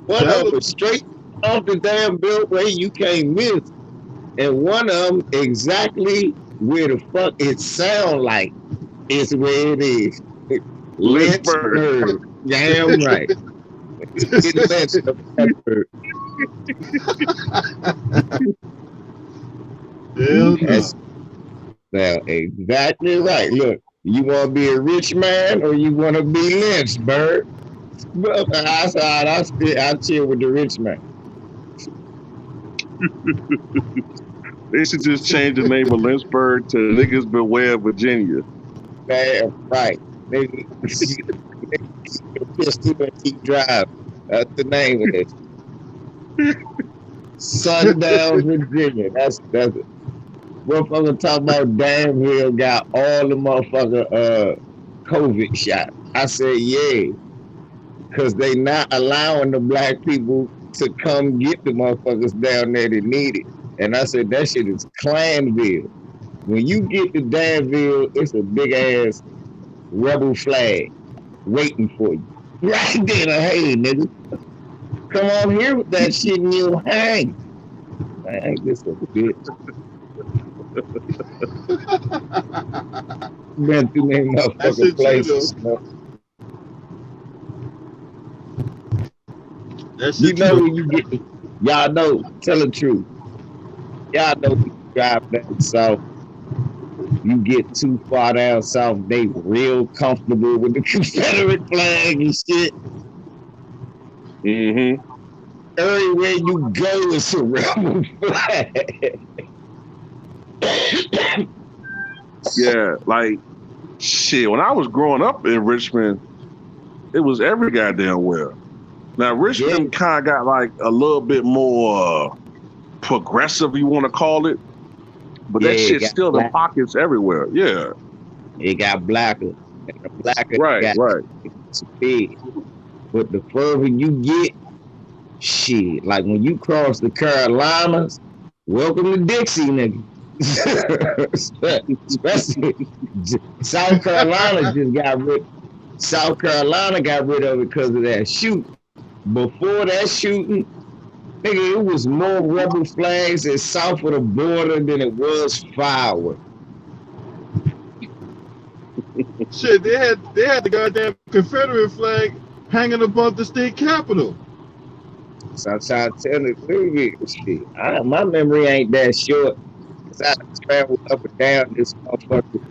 One of them straight off the damn beltway you can't miss. And one of them exactly where the fuck it sound like is where it is. Lynchburg. Damn right. That's now exactly right. Look, you want to be a rich man or you want to be Lynchburg? Well, I chill with the rich man. They should just change the name of Lynchburg to Niggas Beware Virginia. Man, right. Niggas keep drive. That's the name of it. Sundown, Virginia. That's it. Motherfucker talk about Danville got all the motherfucker COVID shots. I said, yeah. Because they not allowing the black people to come get the motherfuckers down there that need it. And I said, that shit is Clanville. When you get to Danville, it's a big ass rebel flag waiting for you. Right there, hey, nigga. Come on here with that shit and you'll hang. Man, this a bitch. Been through many motherfucking places. You know when you get, y'all know, tell the truth. Y'all know when you drive down south, you get too far down south, they real comfortable with the Confederate flag and shit. Mm-hmm. Everywhere you go is a rebel flag. Yeah, like, shit, when I was growing up in Richmond, it was every goddamn where. Now, Richmond kind of got like a little bit more progressive, you want to call it. But that shit's still in pockets everywhere. Yeah. It got blacker. And the blacker right. It's big. But the further you get, shit, like when you cross the Carolinas, welcome to Dixie, nigga. Especially South Carolina South Carolina got rid of it because of that shooting. Before that shooting, Nigga, it was more rebel flags at south of the border than it was fireworks. Shit, they had the goddamn Confederate flag hanging above the state capitol. So I'm trying to tell you, shit. My memory ain't that short. Cause I travel up and down this motherfucker.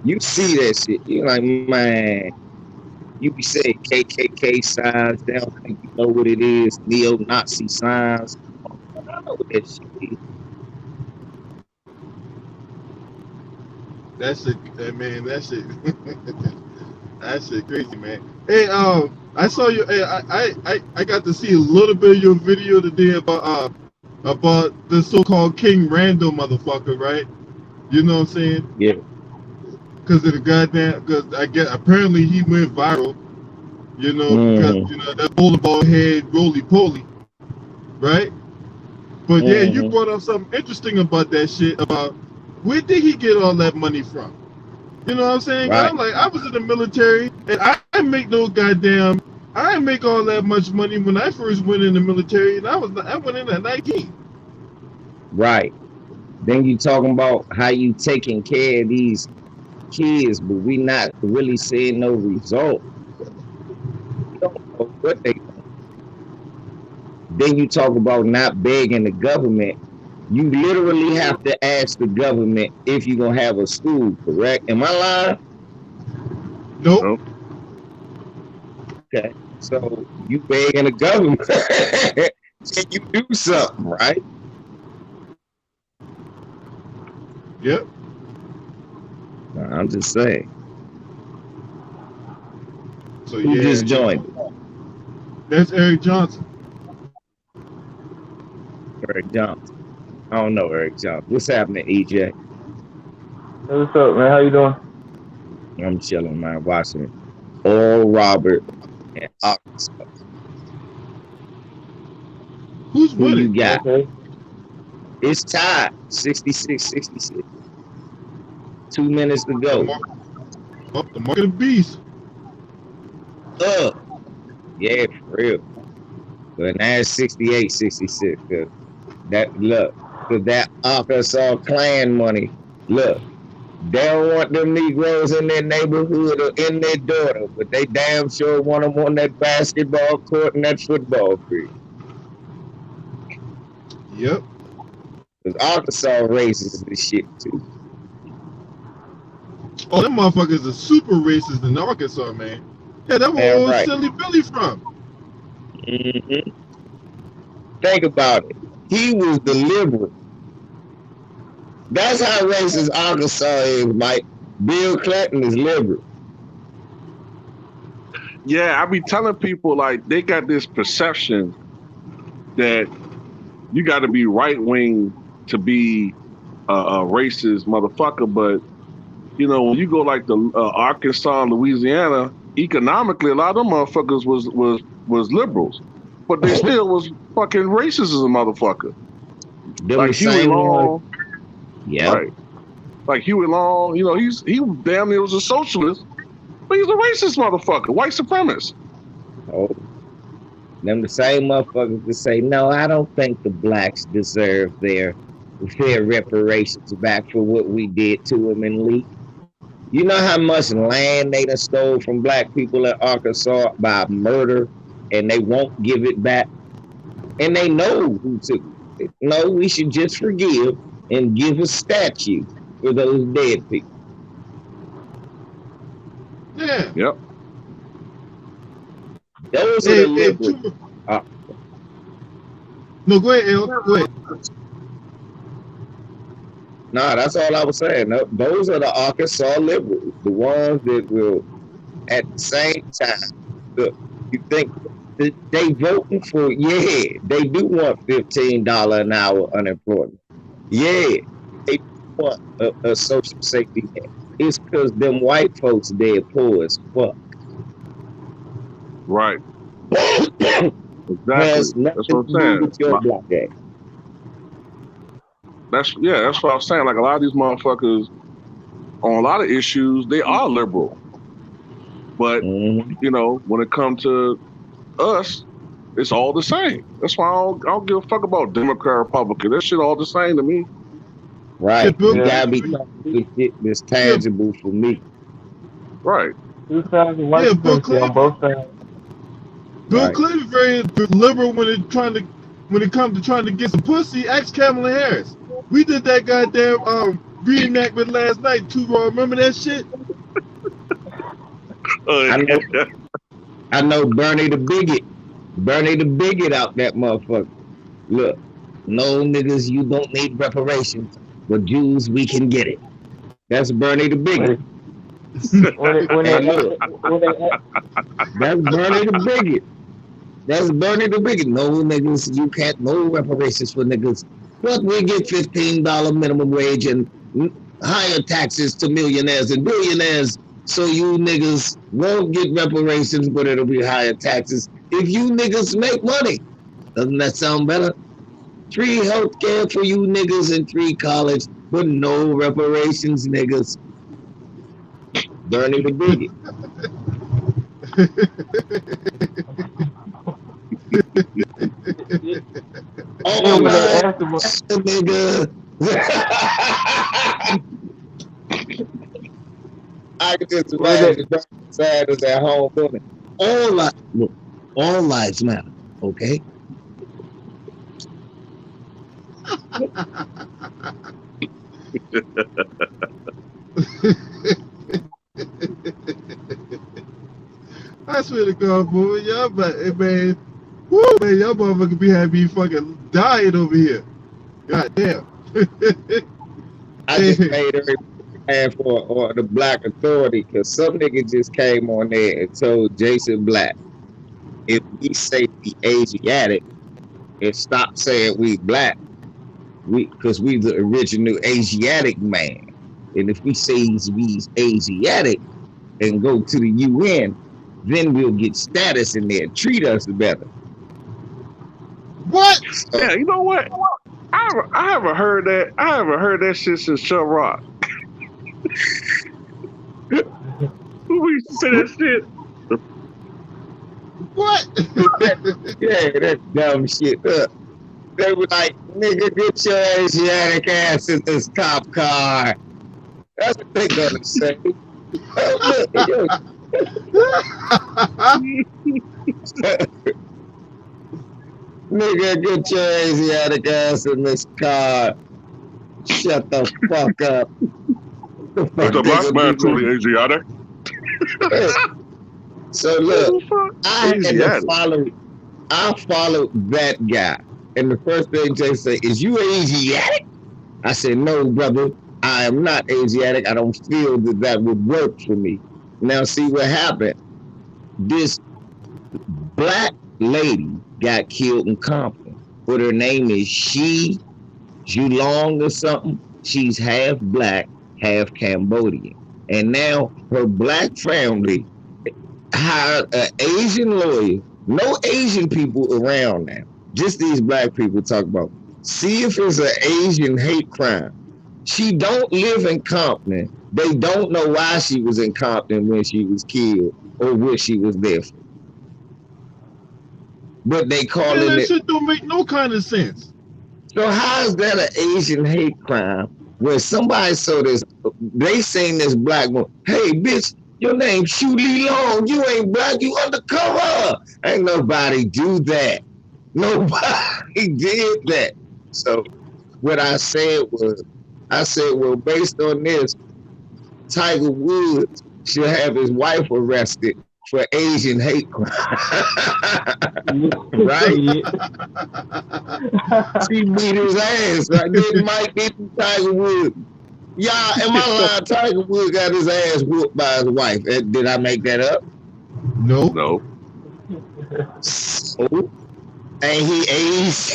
You see that shit. You like, man, you be saying KKK signs. They don't think you know what it is. Neo-Nazi signs. I know what that shit is. That shit, man, that shit, that shit crazy, man. Hey, I saw you. Hey, I got to see a little bit of your video today about the so-called King Randall motherfucker, right? You know what I'm saying? Yeah. Because of the goddamn, because I get apparently he went viral. You know, because you know that bowling ball head roly poly, right? But yeah, you brought up something interesting about that shit. About where did he get all that money from? You know what I'm saying? Right. I'm like, I was in the military, and I didn't make no goddamn. I didn't make all that much money when I first went in the military, and I went in at 19. Right. Then you talking about how you taking care of these kids, but we not really seeing no result. We don't know what they doing. Then you talk about not begging the government. You literally have to ask the government if you're gonna have a school, correct? Am I lying? Nope. Okay. So you begging the government. Can you do something, right? Yep. I'm just saying. So Who yeah, just joined? That's Eric Johnson. Eric Johnson. I don't know Eric Johnson. What's happening, EJ? Hey, what's up, man? How you doing? I'm chilling, man. Watching Oral Robert and Arkansas. Who's Who winning? you got? Okay. It's tied. 66-66. 2 minutes to go. The mark of the beast. Yeah, for real. But now it's 68-66. Cause that Arkansas Klan money. Look, they don't want them Negroes in their neighborhood or in their daughter, but they damn sure want them on that basketball court and that football field. Yep. Cause Arkansas racist as shit too. Oh, them motherfuckers are super racist in Arkansas, man. Yeah, that's where old Silly Billy from. Think about it. He was the liberal. That's how racist Arkansas is, Mike. Bill Clinton is liberal. Yeah, I be telling people, like, they got this perception that you got to be right wing to be a racist motherfucker. But, you know, when you go like the Arkansas and Louisiana, economically, a lot of them motherfuckers was liberals, but they still was fucking racist as a motherfucker. Like Huey Long. Yeah. Right. Like Huey Long, you know, he damn near was a socialist, but he's a racist motherfucker, white supremacist. Oh. Them the same motherfuckers that say, no, I don't think the blacks deserve their reparations back for what we did to them in Lee. You know how much land they done stole from black people in Arkansas by murder, and they won't give it back? And they know who took it. No, we should just forgive and give a statue for those dead people. Yeah. Yep. Those are the liberals. No, go ahead, El. Go ahead. Nah, that's all I was saying. Those are the Arkansas liberals, the ones that will, at the same time, look, you think that they voting for, yeah, they do want $15 an hour unemployment. Yeah, they want a social safety net. It's because them white folks, they're poor as fuck. Right. Exactly. That's what I'm saying. That's what I'm saying. Like a lot of these motherfuckers on a lot of issues, they are liberal. But you know, when it comes to us, It's all the same. That's why I don't give a fuck about Democrat, Republican. That shit all the same to me. Right. Yeah, Bill You gotta be Clinton. talking shit that's Yeah, tangible for me. Right. Two sides of white yeah, Bill supremacy on Clinton. both sides. Bill Right. Clinton very liberal when it comes to trying to get some pussy. Ask Kamala Harris. We did that goddamn reenactment last night too, bro. Remember that shit? I know Bernie the Bigot. Bernie the Bigot out that motherfucker. Look, no niggas, you don't need reparations. But Jews, we can get it. That's Bernie the Bigot. When look, that's Bernie the Bigot. That's Bernie the Bigot. No niggas, you can't, no reparations for niggas. But we get $15 minimum wage and higher taxes to millionaires and billionaires. So you niggas won't get reparations, but it'll be higher taxes if you niggas make money. Doesn't that sound better? Free healthcare for you niggas and free college, but no reparations, niggas. Bernie the Bigot. Oh when they my asked him, nigga. I can just imagine Bernie Sanders at home doing it. All lives matter, okay? I swear to God, boy, y'all, man, woo, man, y'all motherfuckers be having me fucking dying over here. God damn. I just made every man for the Black Authority because some nigga just came on there and told Jason Black, if we say we Asiatic and stop saying we black, because we the original Asiatic man. And if we say we Asiatic and go to the UN, then we'll get status in there, treat us better. What? Yeah, you know what? I haven't heard that. I haven't heard that shit since Chuck Rock. Who used to say that shit? What? Yeah, that dumb shit. They were like, nigga, get your Asiatic ass in this cop car. That's what they gonna say. Oh, look, yo. Nigga, get your Asiatic ass in this car. Shut the fuck up. That's a black man truly Asiatic. So look, I followed that guy. And the first thing Jay said, is you Asiatic? I said, no, brother, I am not Asiatic. I don't feel that would work for me. Now see what happened. This black lady got killed in Compton. But her name is Julong or something. She's half black, half Cambodian. And now her black family hired an Asian lawyer. No Asian people around now. Just these black people talk about. See if it's an Asian hate crime. She don't live in Compton. They don't know why she was in Compton when she was killed or what she was there for. But they call that it. Shit don't make no kind of sense. So how is that an Asian hate crime when somebody saw this? They seen this black woman. Hey, bitch, your name's Shu Li Long. You ain't black. You undercover. Ain't nobody do that. Nobody did that. So what I said was, well, based on this, Tiger Woods should have his wife arrested for Asian hate crime. Right? She beat his ass. Right? Then Mike beat Tiger Woods. Y'all, am I lying? Tiger Woods got his ass whooped by his wife. Did I make that up? No. No. So, and he aged.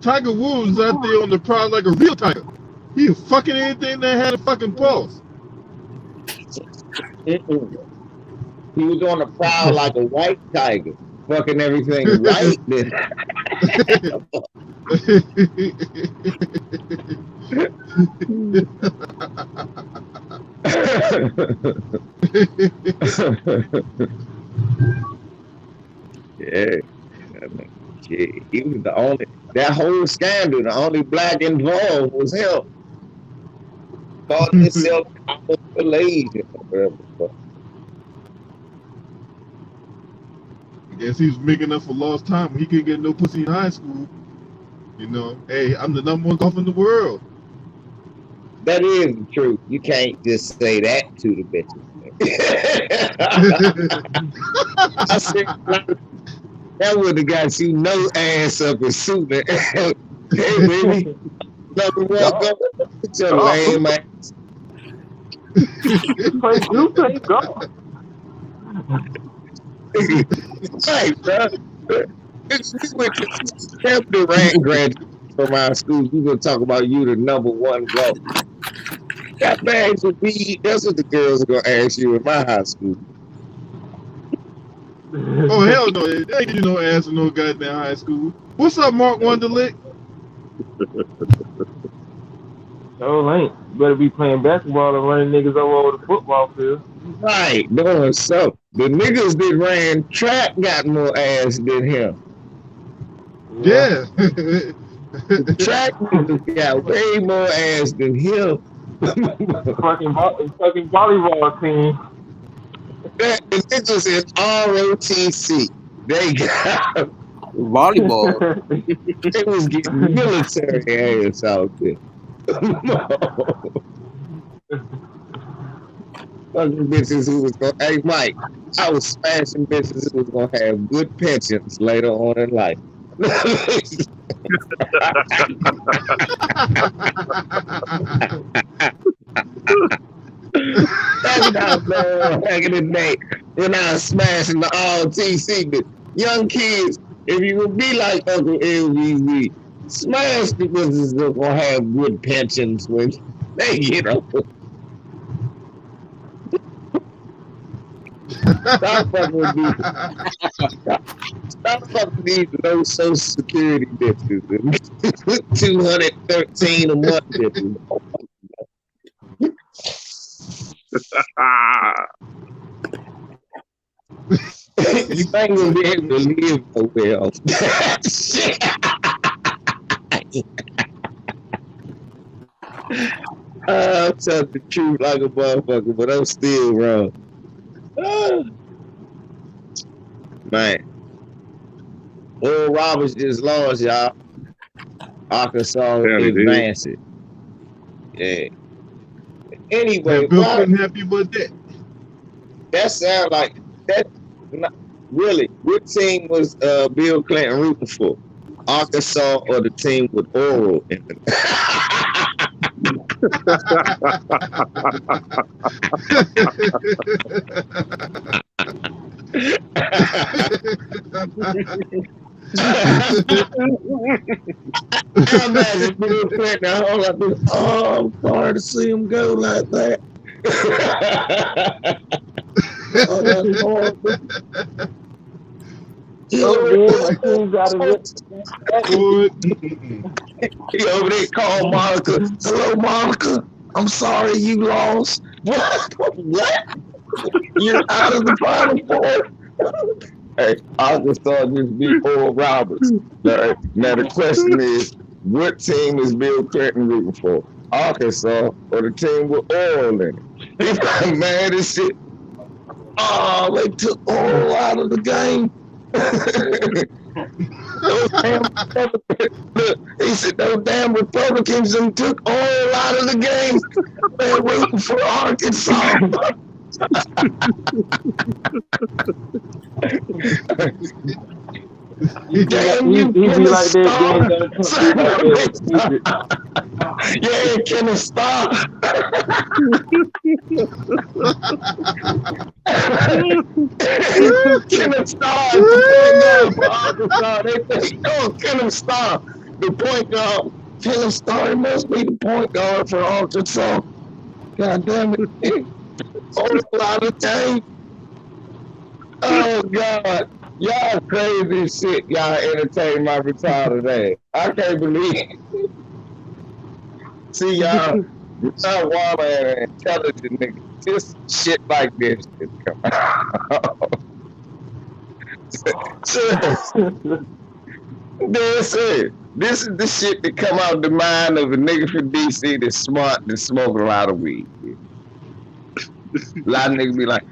Tiger Woods out there on the prowl like a real tiger. He was fucking anything that had a fucking pulse. He was on the prowl like a white tiger, fucking everything white. Yeah. I mean, shit, he was the only, that whole scandal, the only black involved was him. Calling himself Malaysian or whatever the fuck. I guess he was making up for lost time when he couldn't get no pussy in high school. You know, hey, I'm the #1 golfer in the world. That is the truth. You can't just say that to the bitches. I said, that would have got you no ass up and sooner. Hey, baby, #1 golfer. Get your lame ass. You play golf. Right, bro. We went to Kevin Durant graduated from our school. We gonna talk about you, the #1 golfer. Got bags of weed. That's what the girls are gonna ask you in my high school. Oh hell no, they ain't get you no ass in no goddamn high school. What's up, Mark Wonderlick? No, ain't. You better be playing basketball and running niggas over the football field. Right, doing so. The niggas that ran track got more ass than him. Yeah. The track niggas got way more ass than him. fucking volleyball team. The niggas in ROTC, they got Volleyball. they was getting military ass out there. Fucking bitches who was gonna, hey Mike, I was smashing bitches who was gonna have good pensions later on in life. Back in the day when I was smashing the ROTC, but young kids, if you would be like Uncle LVV, smash the bitches that gonna have good pensions when they get older. Stop fucking with these. Stop fucking these low social security bitches. 213 a month bitches. You ain't gonna be able to live nowhere else. I'm telling the truth like a motherfucker, but I'm still wrong. Man. Oral Roberts just lost, y'all. Arkansas advanced it. Yeah. Anyway, Bill Clinton happy about that. That sound like that. Not, really, what team was Bill Clinton rooting for? Arkansas or the team with Oral in it? I imagine Bill Clinton. Oh, I'm sorry to see him go like that. Oh, that's horrible. He over there called Monica. Hello, Monica. I'm sorry you lost. What? You're out of the Final Four. Hey, Arkansas just beat Oral Roberts. Now the question is, what team is Bill Clinton rooting for? Arkansas or the team with Oral in it? He's like, man, this shit. Oh, they took Oral out of the game. Look, he said those damn Republicans and took Oral out of the game. They're waiting for Arkansas. Damn you, Kennesaw. Yeah, Kennesaw. Kennesaw is the point guard for Arkansas. They think, oh, Kennesaw, the point guard. Kennesaw must be the point guard for Arkansas. God damn it. All out of time. Oh, God. Y'all crazy shit. Y'all entertain my retarded today. I can't believe it. See, y'all want an intelligent nigga. Just shit like this is coming out. Sir. This is the shit that come out the mind of a nigga from DC that's smart and smoking a lot of weed. A lot of niggas be like,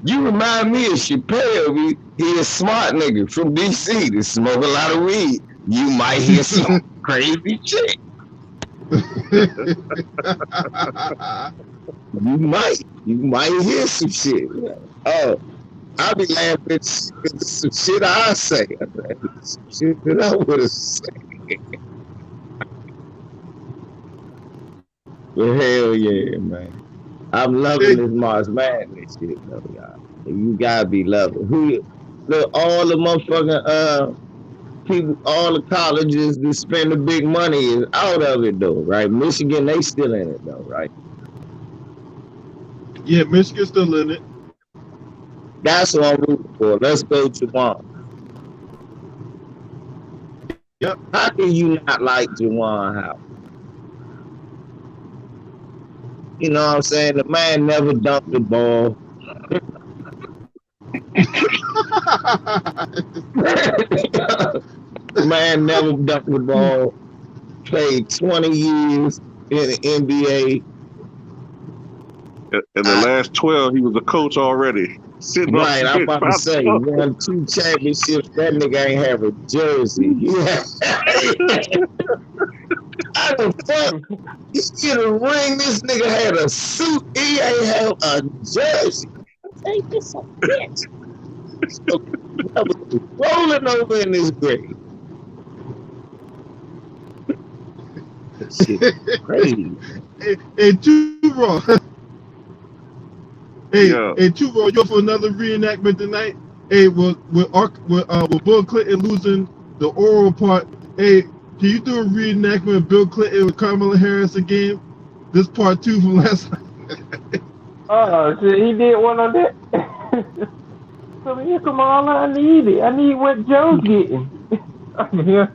you remind me of Chappelle. He a smart nigga from DC that smoke a lot of weed. You might hear some crazy shit. You might hear some shit. Oh, I'll be laughing at some shit I say. Some shit that I would have said. But hell yeah, man. I'm loving this March Madness shit, though, y'all. You gotta be loving. Look, all the motherfucking people, all the colleges that spend the big money is out of it though, right? Michigan, they still in it though, right? Yeah, Michigan's still in it. That's what I'm rooting for. Let's go Juwan. Yep. How can you not like Juwan Howard? You know what I'm saying? The man never dunked the ball. The man never dunked the ball. Played 20 years in the NBA. In the last 12, he was a coach already. Sitting Right, I'm about to say, won 2 championships. That nigga ain't have a jersey. How the fuck? He get a ring. This nigga had a suit. He ain't have a jersey. Ain't this a bitch? So, rolling over in this grave. Shit, crazy. Hey, Turo. Hey, Turo, you up for another reenactment tonight? Hey, with Bill Clinton losing the oral part. Hey, can you do a reenactment of Bill Clinton with Kamala Harris again? This part 2 from last night. Oh shit, he did one on that. So here, Kamala, I need it. I need what Joe's getting. Yeah.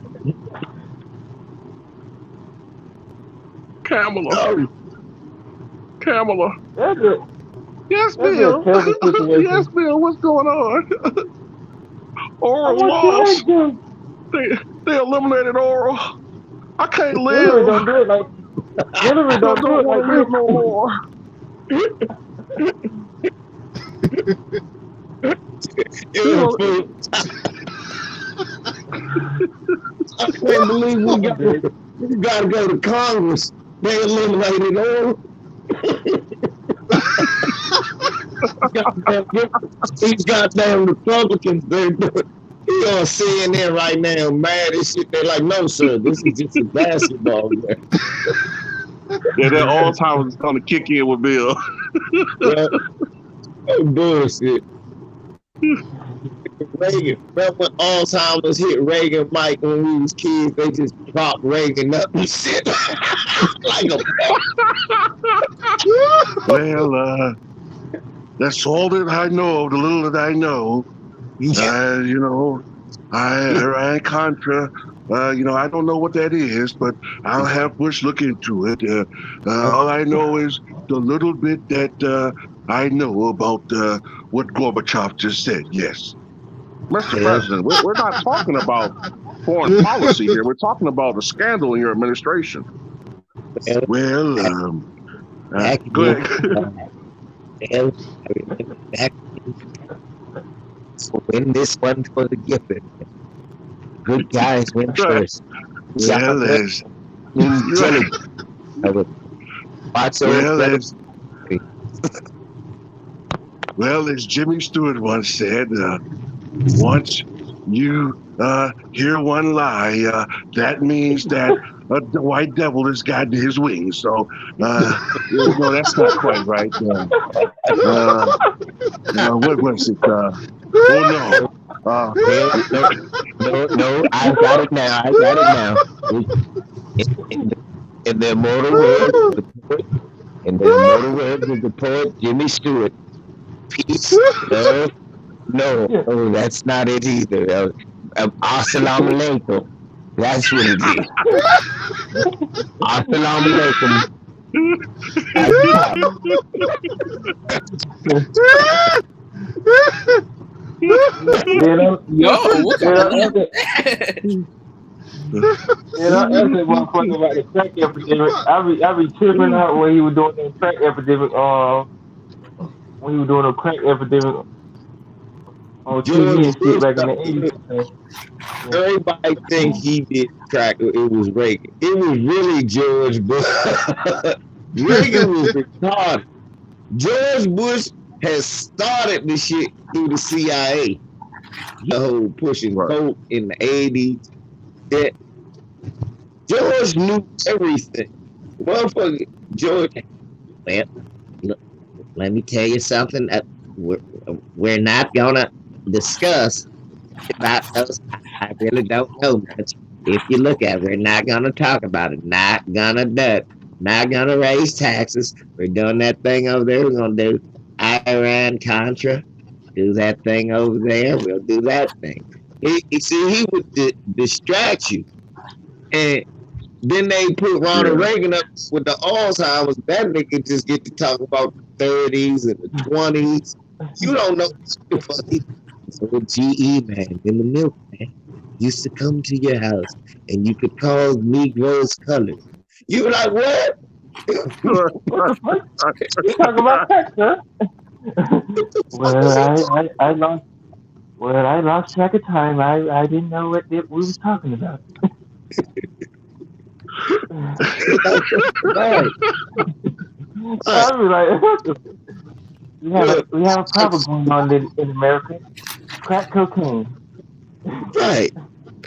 Kamala. That's it. Yes, Bill. Yes, Bill. What's going on? Oral loss. They eliminated oral. I can't live. Hillary don't do it like. Hillary don't do it like this no more. I can't believe we gotta go to Congress. They eliminated oral. These goddamn Republicans, he on CNN right now, mad as shit. They're like, no, sir, this is just a basketball game. Yeah, that Alzheimer's is going to kick in with Bill. Yeah. Oh, bullshit. Reagan, remember when Alzheimer's hit Reagan, Mike, when we was kids, they just propped Reagan up and shit. Like a Well, that's all that I know, the little that I know. You know, Iran-Contra, I don't know what that is, but I'll have Bush look into it. All I know is the little bit that I know about what Gorbachev just said, yes. Mr. President, we're not talking about foreign policy here. We're talking about a scandal in your administration. Well, go ahead. So win this one for the giver. Good guys win first. Well, as Jimmy Stewart once said, once you hear one lie, that means that the white devil has gotten his wings. So, no, that's not quite right. What was it? No, I got it now. In the immortal words of the poet Jimmy Stewart, peace, love. No, that's not it either. Assalamu alaikum. That's what it is. Assalamu alaikum. Then I'm, Yo, what then kind of I'm, love then is that? I'm asking motherfucker about the crack epidemic. I be tripping out when he was doing that crack epidemic. When he was doing a crack epidemic on TV George and shit Bush, back in the 80s. Yeah. everybody think he did crack. It was Reagan. It was really George Bush. Reagan was retarded. George Bush has started the shit through the CIA. The whole pushing Right. coke in the 80s. That George knew everything. Motherfucker, George. Well, look, let me tell you something that we're not gonna discuss about those. I really don't know much. If you look at it, we're not gonna talk about it. Not gonna do it. Not gonna raise taxes. We're doing that thing over there. We're gonna do Iran Contra. Do that thing over there. We'll do that thing. He would distract you, and then they put Ronald Yeah. Reagan up with the Alzheimer's. That nigga just get to talk about the 30s and the 20s. You don't know. So the GE man in the milkman used to come to your house and you could call Negroes colored. You were like, what? What the fuck? You talking about crack, huh? I lost track of time. I didn't know what we was talking about. Right. I'll be like, what the we have a problem going on in America. Crack cocaine. Right.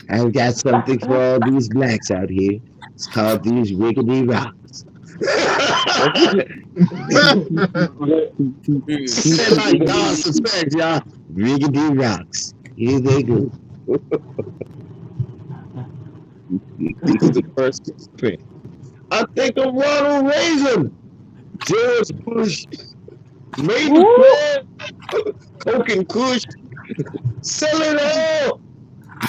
I've got something for all these blacks out here. It's called these rickety rocks. It's like God suspects, y'all. Rickety rocks. Here they go. He's the first experiment. I think of Ronald Reagan. George Bush made the plan. Coke and Kush. Sell it all.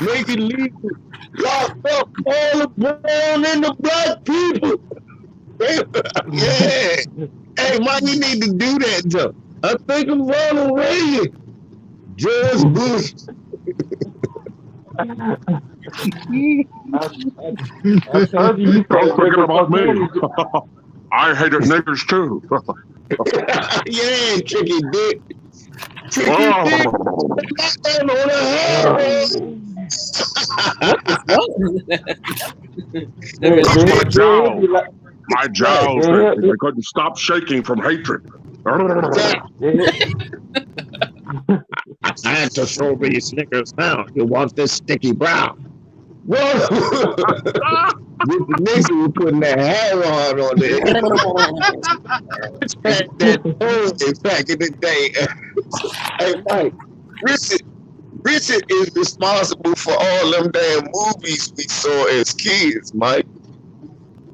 Make it legal. Lock up all the brown and the black people. Yeah. Hey, man, you need to do that, Joe. I think of Ronald Reagan. George Bush. I told you Don't forget about me. I hated niggers too. Yeah, tricky dick. Tricky dick. On the head. That's my jowls. My jowls. They couldn't stop shaking from hatred. I had to show these niggas now. You want this sticky brown? Whoa! With the niggas were putting that hair on there. Back in the day. Hey, Mike, Richard is responsible for all them damn movies we saw as kids, Mike.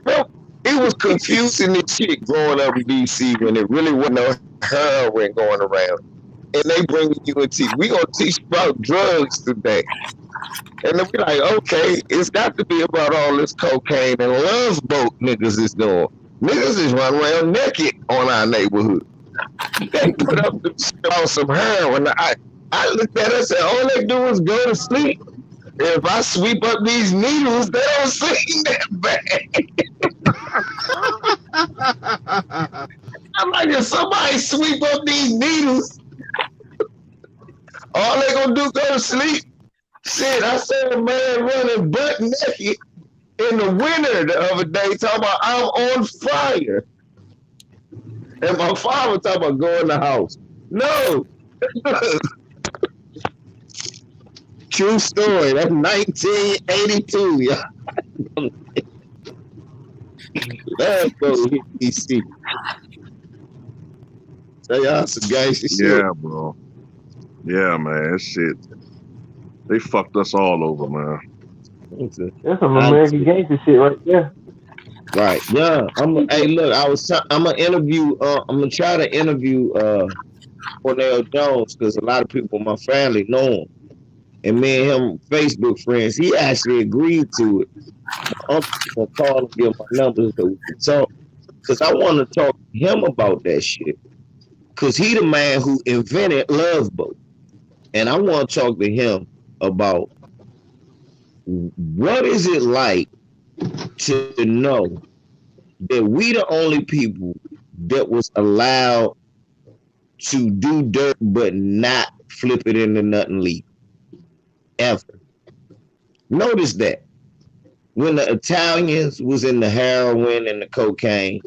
Well, it was confusing the shit growing up in DC when it really wasn't no heroin going around. And they bring you into, we gonna teach about drugs today. And then we like, okay, it's got to be about all this cocaine and love boat niggas is doing. Niggas is running around naked on our neighborhood. They put up on some heroin. I looked at it and said, all they do is go to sleep. If I sweep up these needles, they don't seem that bad. I'm like, if somebody sweep up these needles, all they gonna do go to sleep. Shit, I saw a man running butt naked in the winter the other day talking about I'm on fire. And my father talking about go in the house. No. True story. That's 1982, y'all. Let's go hit DC. Tell y'all some gangster shit. Yeah, bro. Yeah, man. That shit. They fucked us all over, man. That's some American gangster shit right there. Right. Yeah. Hey, look, I'm gonna interview. I'm gonna try to interview Cornell Jones because a lot of people in my family know him, and me and him Facebook friends. He actually agreed to it. I'm gonna call and give my numbers so we can talk because I want to talk to him about that shit. Because he the man who invented Love Boat. And I want to talk to him about what is it like to know that we the only people that was allowed to do dirt but not flip it into nothing legal ever. Notice that when the Italians was in the heroin and the cocaine,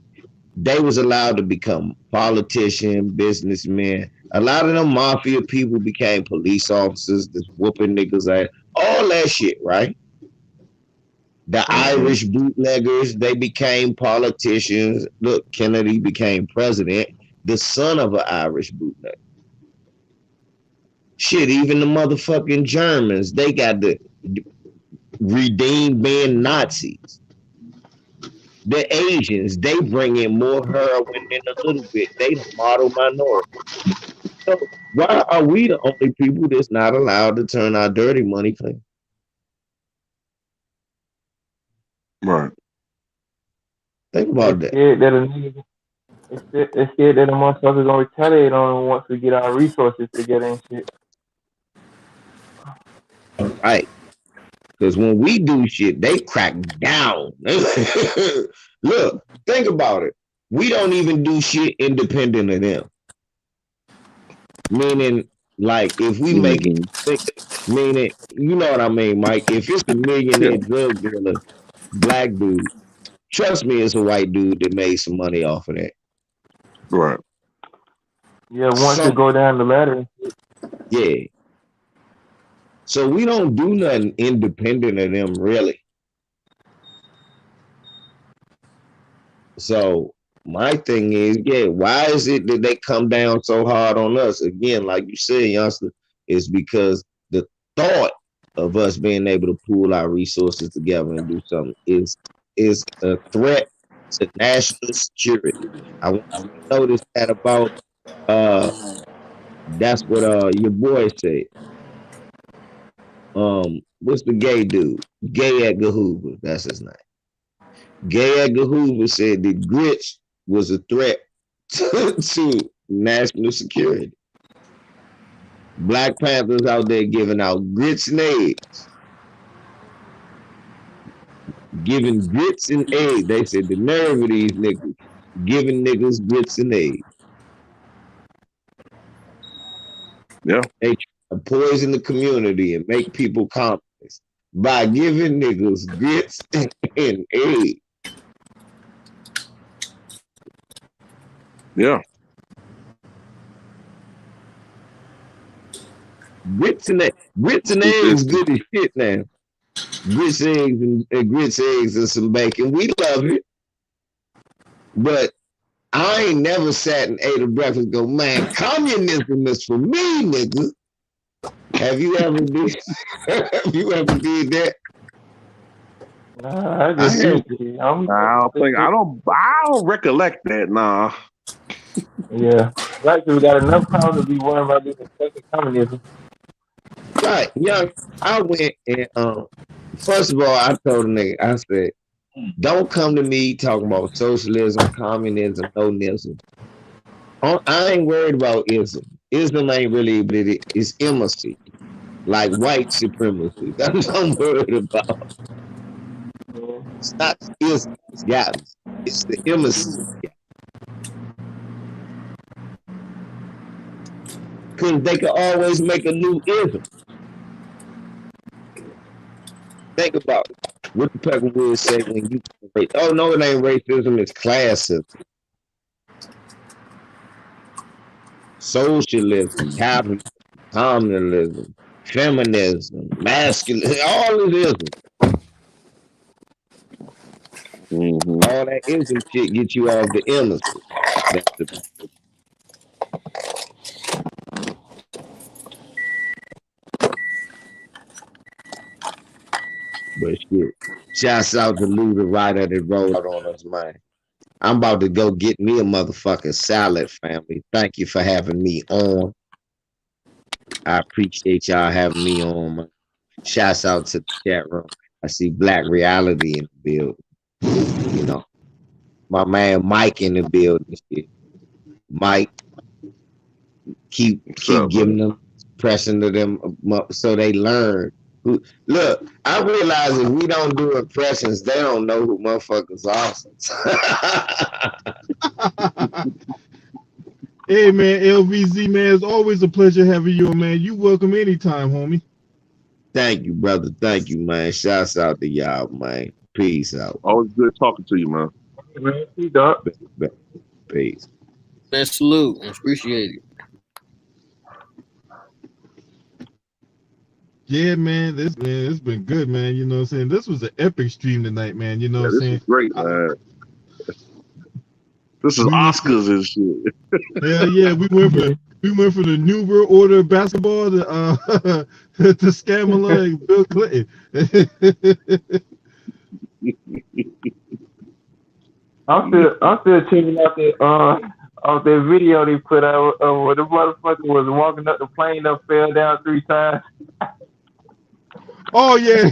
they was allowed to become politicians, businessmen. A lot of them mafia people became police officers, just whooping niggas ass, all that shit, right? The Irish bootleggers, they became politicians. Look, Kennedy became president, the son of an Irish bootlegger. Shit, even the motherfucking Germans, they got to redeem being Nazis. The Asians, they bring in more heroin than a little bit. They the model minority. So why are we the only people that's not allowed to turn our dirty money clean? Right. Think They about that. scared that a nigga, they scared that a motherfucker gonna retaliate on them once we get our resources together and shit. Right. Because when we do shit, they crack down. Look, think about it. We don't even do shit independent of them. Meaning, like, if we make it, meaning, you know what I mean, Mike? If it's a millionaire drug dealer, black dude, trust me, it's a white dude that made some money off of that. Right. Yeah, once it go down the ladder. Yeah. So we don't do nothing independent of them, really. So my thing is, yeah, why is it that they come down so hard on us? Again, like you said, youngster, is because the thought of us being able to pool our resources together and do something is a threat to national security. I want you to notice that about that's what your boy said. What's the gay dude? Gay Edgar Hoover, that's his name. Gay Edgar Hoover said that grits was a threat to national security. Black Panthers out there giving out grits and eggs. Giving grits and eggs. They said the nerve of these niggas giving niggas grits and eggs. Yeah. They try to poison the community and make people confident by giving niggas grits and eggs. Yeah. Grits and eggs good as shit now. Grits, eggs, and grits, eggs, and some bacon. We love it. But I ain't never sat and ate a breakfast and go, man, communism is for me, nigga. Have you ever did that? Nah, I just drink it. I don't recollect that, nah. Yeah. Black people got enough power to be worried about this fucking communism. Right. Yeah. I went and first of all, I told a nigga, I said, don't come to me talking about socialism, communism, no-nism. I ain't worried about ism. Ism ain't really, but it's imacy, like white supremacy. That's what I'm worried about. It's not ism, it's got me. It's the imacy. Because they can always make a new ism. Think about it. What the Peckerwood say when you oh no, it ain't racism, it's classism. Socialism, capitalism, communism, feminism, masculine, all it is. All that ism shit get you off the innocent. But shit, shouts out to Lou, the writer that wrote out on us, man. I'm about to go get me a motherfucking salad, family. Thank you for having me on. I appreciate y'all having me on, man. Shouts out to the chat room. I see Black Reality in the building. You know, my man Mike in the building. Shit. Mike, keep giving them impression to them so they learn. Look, I realize if we don't do impressions, they don't know who motherfuckers are. Hey man, LVZ man, it's always a pleasure having you, man. You welcome anytime, homie. Thank you, brother. Thank you, man. Shouts out to y'all, man. Peace out. Always good talking to you, man. Man, see, Doc. Peace. Man, salute. Appreciate it. Yeah, man, it's been good, man. You know what I'm saying? This was an epic stream tonight, man. You know what I'm This saying? is great, man. This is Oscars and shit. Hell yeah, we went for the New World Order of basketball to Scamala and Bill Clinton. I'm still checking out that video they put out where the motherfucker was walking up the plane and fell down 3 times. Oh yeah.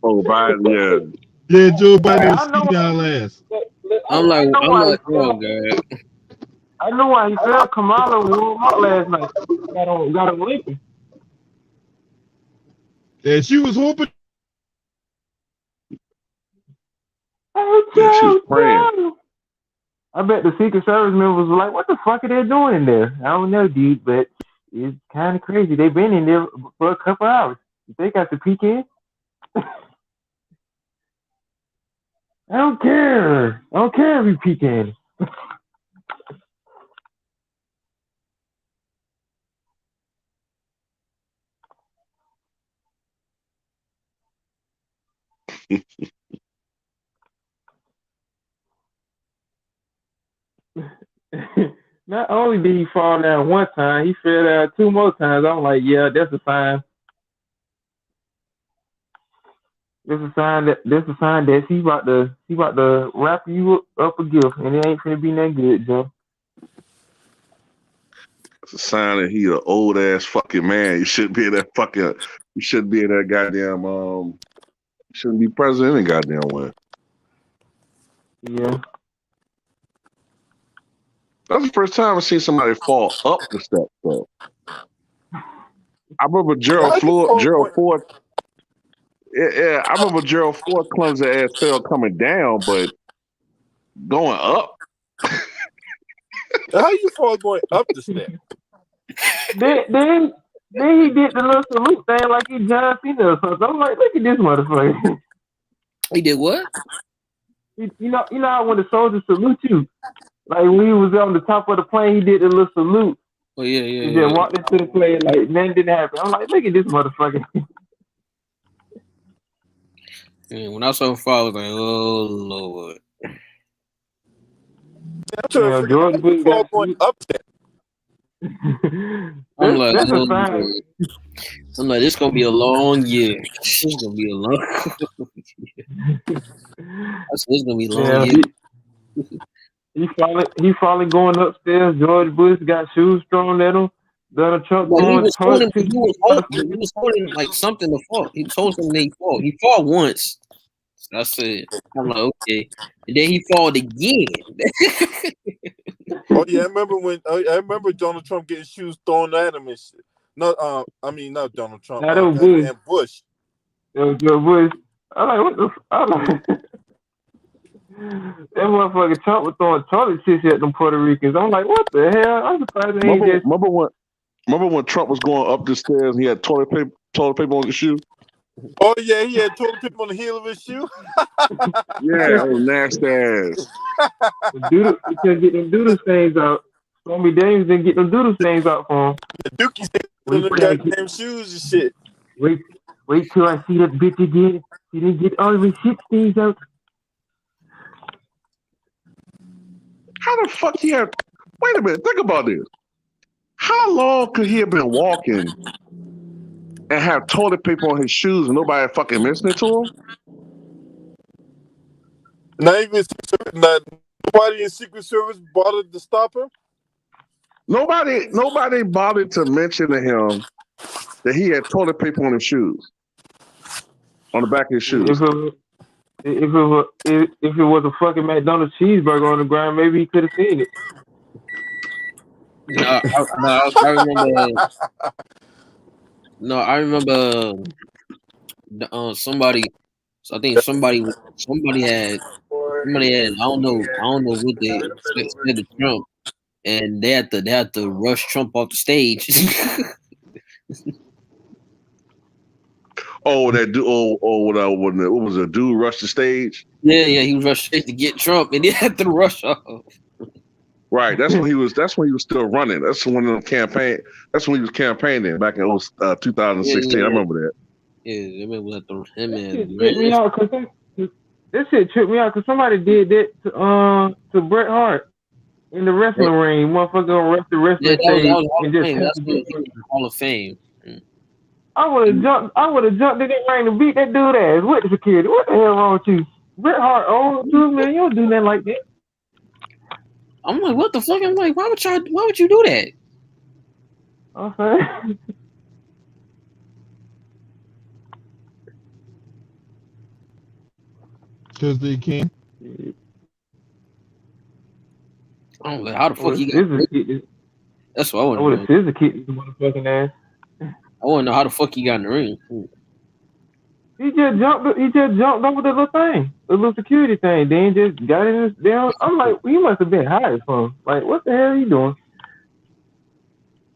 Oh, Biden, yeah. Yeah, Joe Biden was speaking down last. I'm like, oh god. I know why he fell. Kamala won out last night. Got him leaping. And she was hoping. Yeah, she was praying. I bet the Secret Service members were like, what the fuck are they doing in there? I don't know, dude, but it's kind of crazy. They've been in there for a couple hours. They got to peek in. I don't care. I don't care if you peek in. Not only did he fall down one time, he fell down 2 more times. I'm like, yeah, that's a sign. That's a sign that he about to wrap you up a gift, and it ain't gonna be that good, Joe. It's a sign that he an old ass fucking man. You shouldn't be in that fucking. You shouldn't be in that goddamn. You shouldn't be president in goddamn way. Yeah. That's the first time I've seen somebody fall up the steps, though. I remember Gerald Ford. Yeah, I remember Gerald Ford clumsy ass fell coming down, but going up. How you fall going up the step? Then he did the little salute thing like he John Cena or something. I'm like, look at this motherfucker. He did what? You know how when the soldiers salute you, like when he was on the top of the plane, he did the little salute. Oh yeah. He just walked into the plane like nothing didn't happen. I'm like, look at this motherfucker. Yeah, when I saw him fall, I was like, oh Lord. I'm George Bush got going up there. I'm like, this gonna be a long year. This is gonna be a long. It's gonna be a long year. He finally going upstairs. George Bush got shoes thrown at him. Donald Trump he was holding like something to fall. He was holding something to fall. He fought once. So I said, I'm like, okay. And then he fought again. Oh yeah, I remember Donald Trump getting shoes thrown at him and shit. No, I mean not Donald Trump. That was Bush. And Bush. That was George Bush. I'm like, what the? I'm like, that motherfucker Trump was throwing toilet tissue at them Puerto Ricans. I'm like, what the hell? I'm surprised they ain't just. Remember when Trump was going up the stairs and he had toilet paper on his shoe? Oh yeah, he had toilet paper on the heel of his shoe. Yeah, that was nasty ass. He couldn't get them doodle stains out. Stormy Daniels didn't get them doodle stains out for him. The Dookie stains on the goddamn shoes and shit. Wait till I see that bitch again. She didn't get all of his shit stains out. How the fuck he had? Wait a minute, think about this. How long could he have been walking and have toilet paper on his shoes and nobody fucking mentioned it to him? Nobody in Secret Service bothered to stop him. Nobody bothered to mention to him that he had toilet paper on his shoes, on the back of his shoes. If it was a fucking McDonald's cheeseburger on the ground, maybe he could have seen it. I remember. No, I remember. Somebody. So I think somebody had. I don't know what they said to Trump, and they had to rush Trump off the stage. Oh, that dude. What was a dude rushed the stage? Yeah, he was rushed straight to get Trump, and he had to rush off. Right. That's when he was. That's when he was still running. That's when the campaign. That's when he was campaigning back in 2016. I remember that. Yeah, I remember him That shit and tripped me out because that shit tripped me out because somebody did that to Bret Hart in the wrestling ring. Motherfucker gonna rush the wrestling stage and just That's what Hall of Fame. I would have jumped in that ring to beat that dude ass with the security. What the hell wrong with you? Bret Hart, old dude, man, you don't do nothing like that. I'm like, what the fuck? I'm like, why would you do that? Okay. Because they can. I'm like, how the fuck he got? That's what I want to know. I would have scissor kicked this motherfucking ass. I want to know how the fuck he got in the ring. He just jumped over the little thing, the little security thing. Then just got in his down. I'm like, he must have been high as fuck. Like, what the hell are you doing?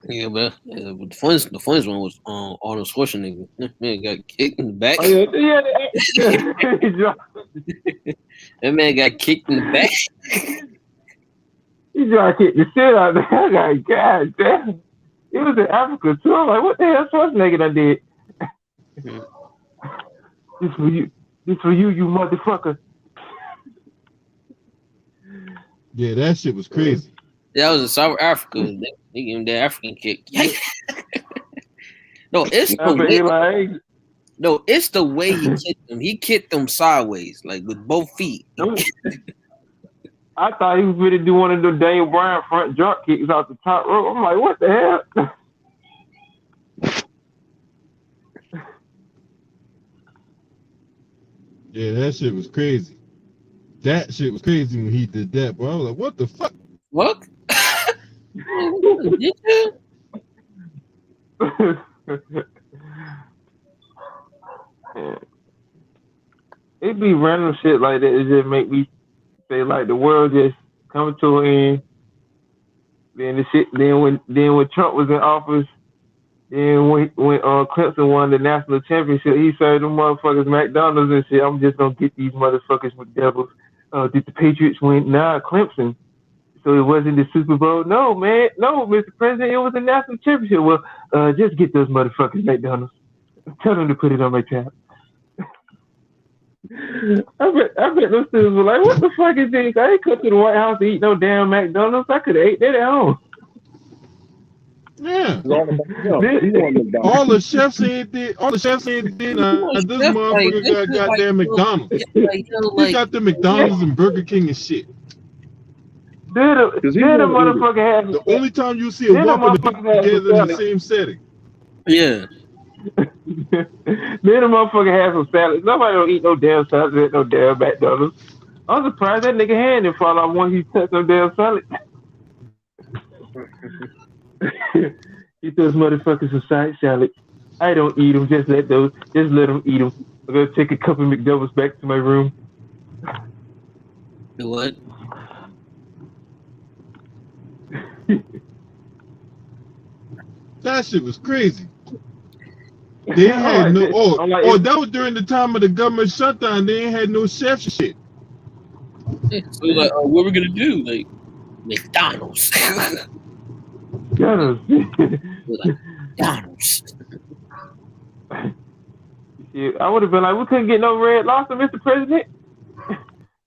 Yeah, but the funniest one was Arnold Schwarzenegger. Man got kicked in the back. Oh, yeah. That man got kicked in the back. He tried to kick the shit out of there. I got, God damn. He was in Africa too. I'm like, what the hell Schwarzenegger done did? This for you. This for you, you motherfucker. Yeah, that shit was crazy. That was in South Africa. They gave him the African kick. No, it's the way. No, it's the way he kicked him. He kicked him sideways, like with both feet. I thought he was going to do one of the Daniel Bryan front drop kicks off the top rope. I'm like, what the hell? Yeah, that shit was crazy. That shit was crazy when he did that, bro. I was like, what the fuck? What? It be random shit like that. It just make me say like the world just coming to an end. Then the shit. Then when Trump was in office, then when Clemson won the national championship, he served them motherfuckers McDonald's and shit. I'm just gonna get these motherfuckers with devils. Did the Patriots win? Nah, Clemson. So it wasn't the Super Bowl. No, man. No, Mr. President, it was the national championship. Well, just get those motherfuckers McDonald's. Tell them to put it on my tab. I bet those students were like, what the fuck is this? I ain't come to the White House to eat no damn McDonald's. I could have ate that at home. Yeah. All the chefs ain't did. This motherfucker got goddamn McDonald's. He got the McDonald's and Burger King and shit. The only time you see a Whopper together in the same setting. Yeah. Then the motherfucker had some salads. Nobody don't eat no damn salads at no damn McDonald's. I'm surprised that nigga hand didn't fall off when he touched some damn salad. He throws motherfuckers some side salad. I don't eat them. Just let them eat them. I'm gonna take a couple of McDoubles back to my room. Do what? That shit was crazy. They had that was during the time of the government shutdown. They ain't had no chef shit. Yeah, so like, what we're gonna do? Like McDonald's. McDonald's. Yeah, I would have been like, we couldn't get no red lobster, Mr. President.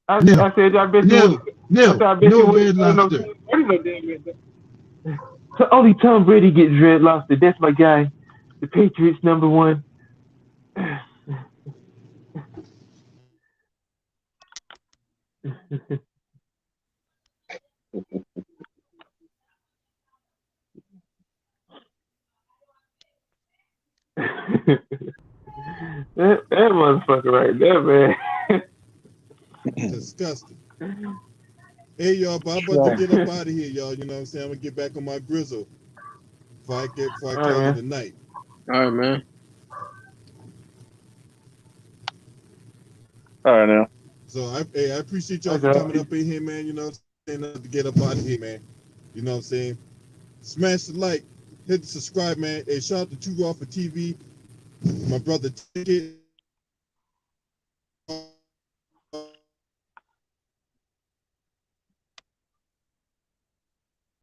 I said, I bet you no red lobster. So only Tom Brady gets red lobster. That's my guy. The Patriots #1. that motherfucker right there, man. Disgusting. Hey y'all, but I'm about to get up out of here, y'all. You know what I'm saying? I'm gonna get back on my grizzle before I All right, call it man. a night. All right, man. All right now. So I appreciate y'all for Okay. coming up in here, man. You know what I'm saying? To get up out of here, man. You know what I'm saying? Smash the like, hit the subscribe, man. Hey, shout out to Too Raw for TV, my brother Ticket.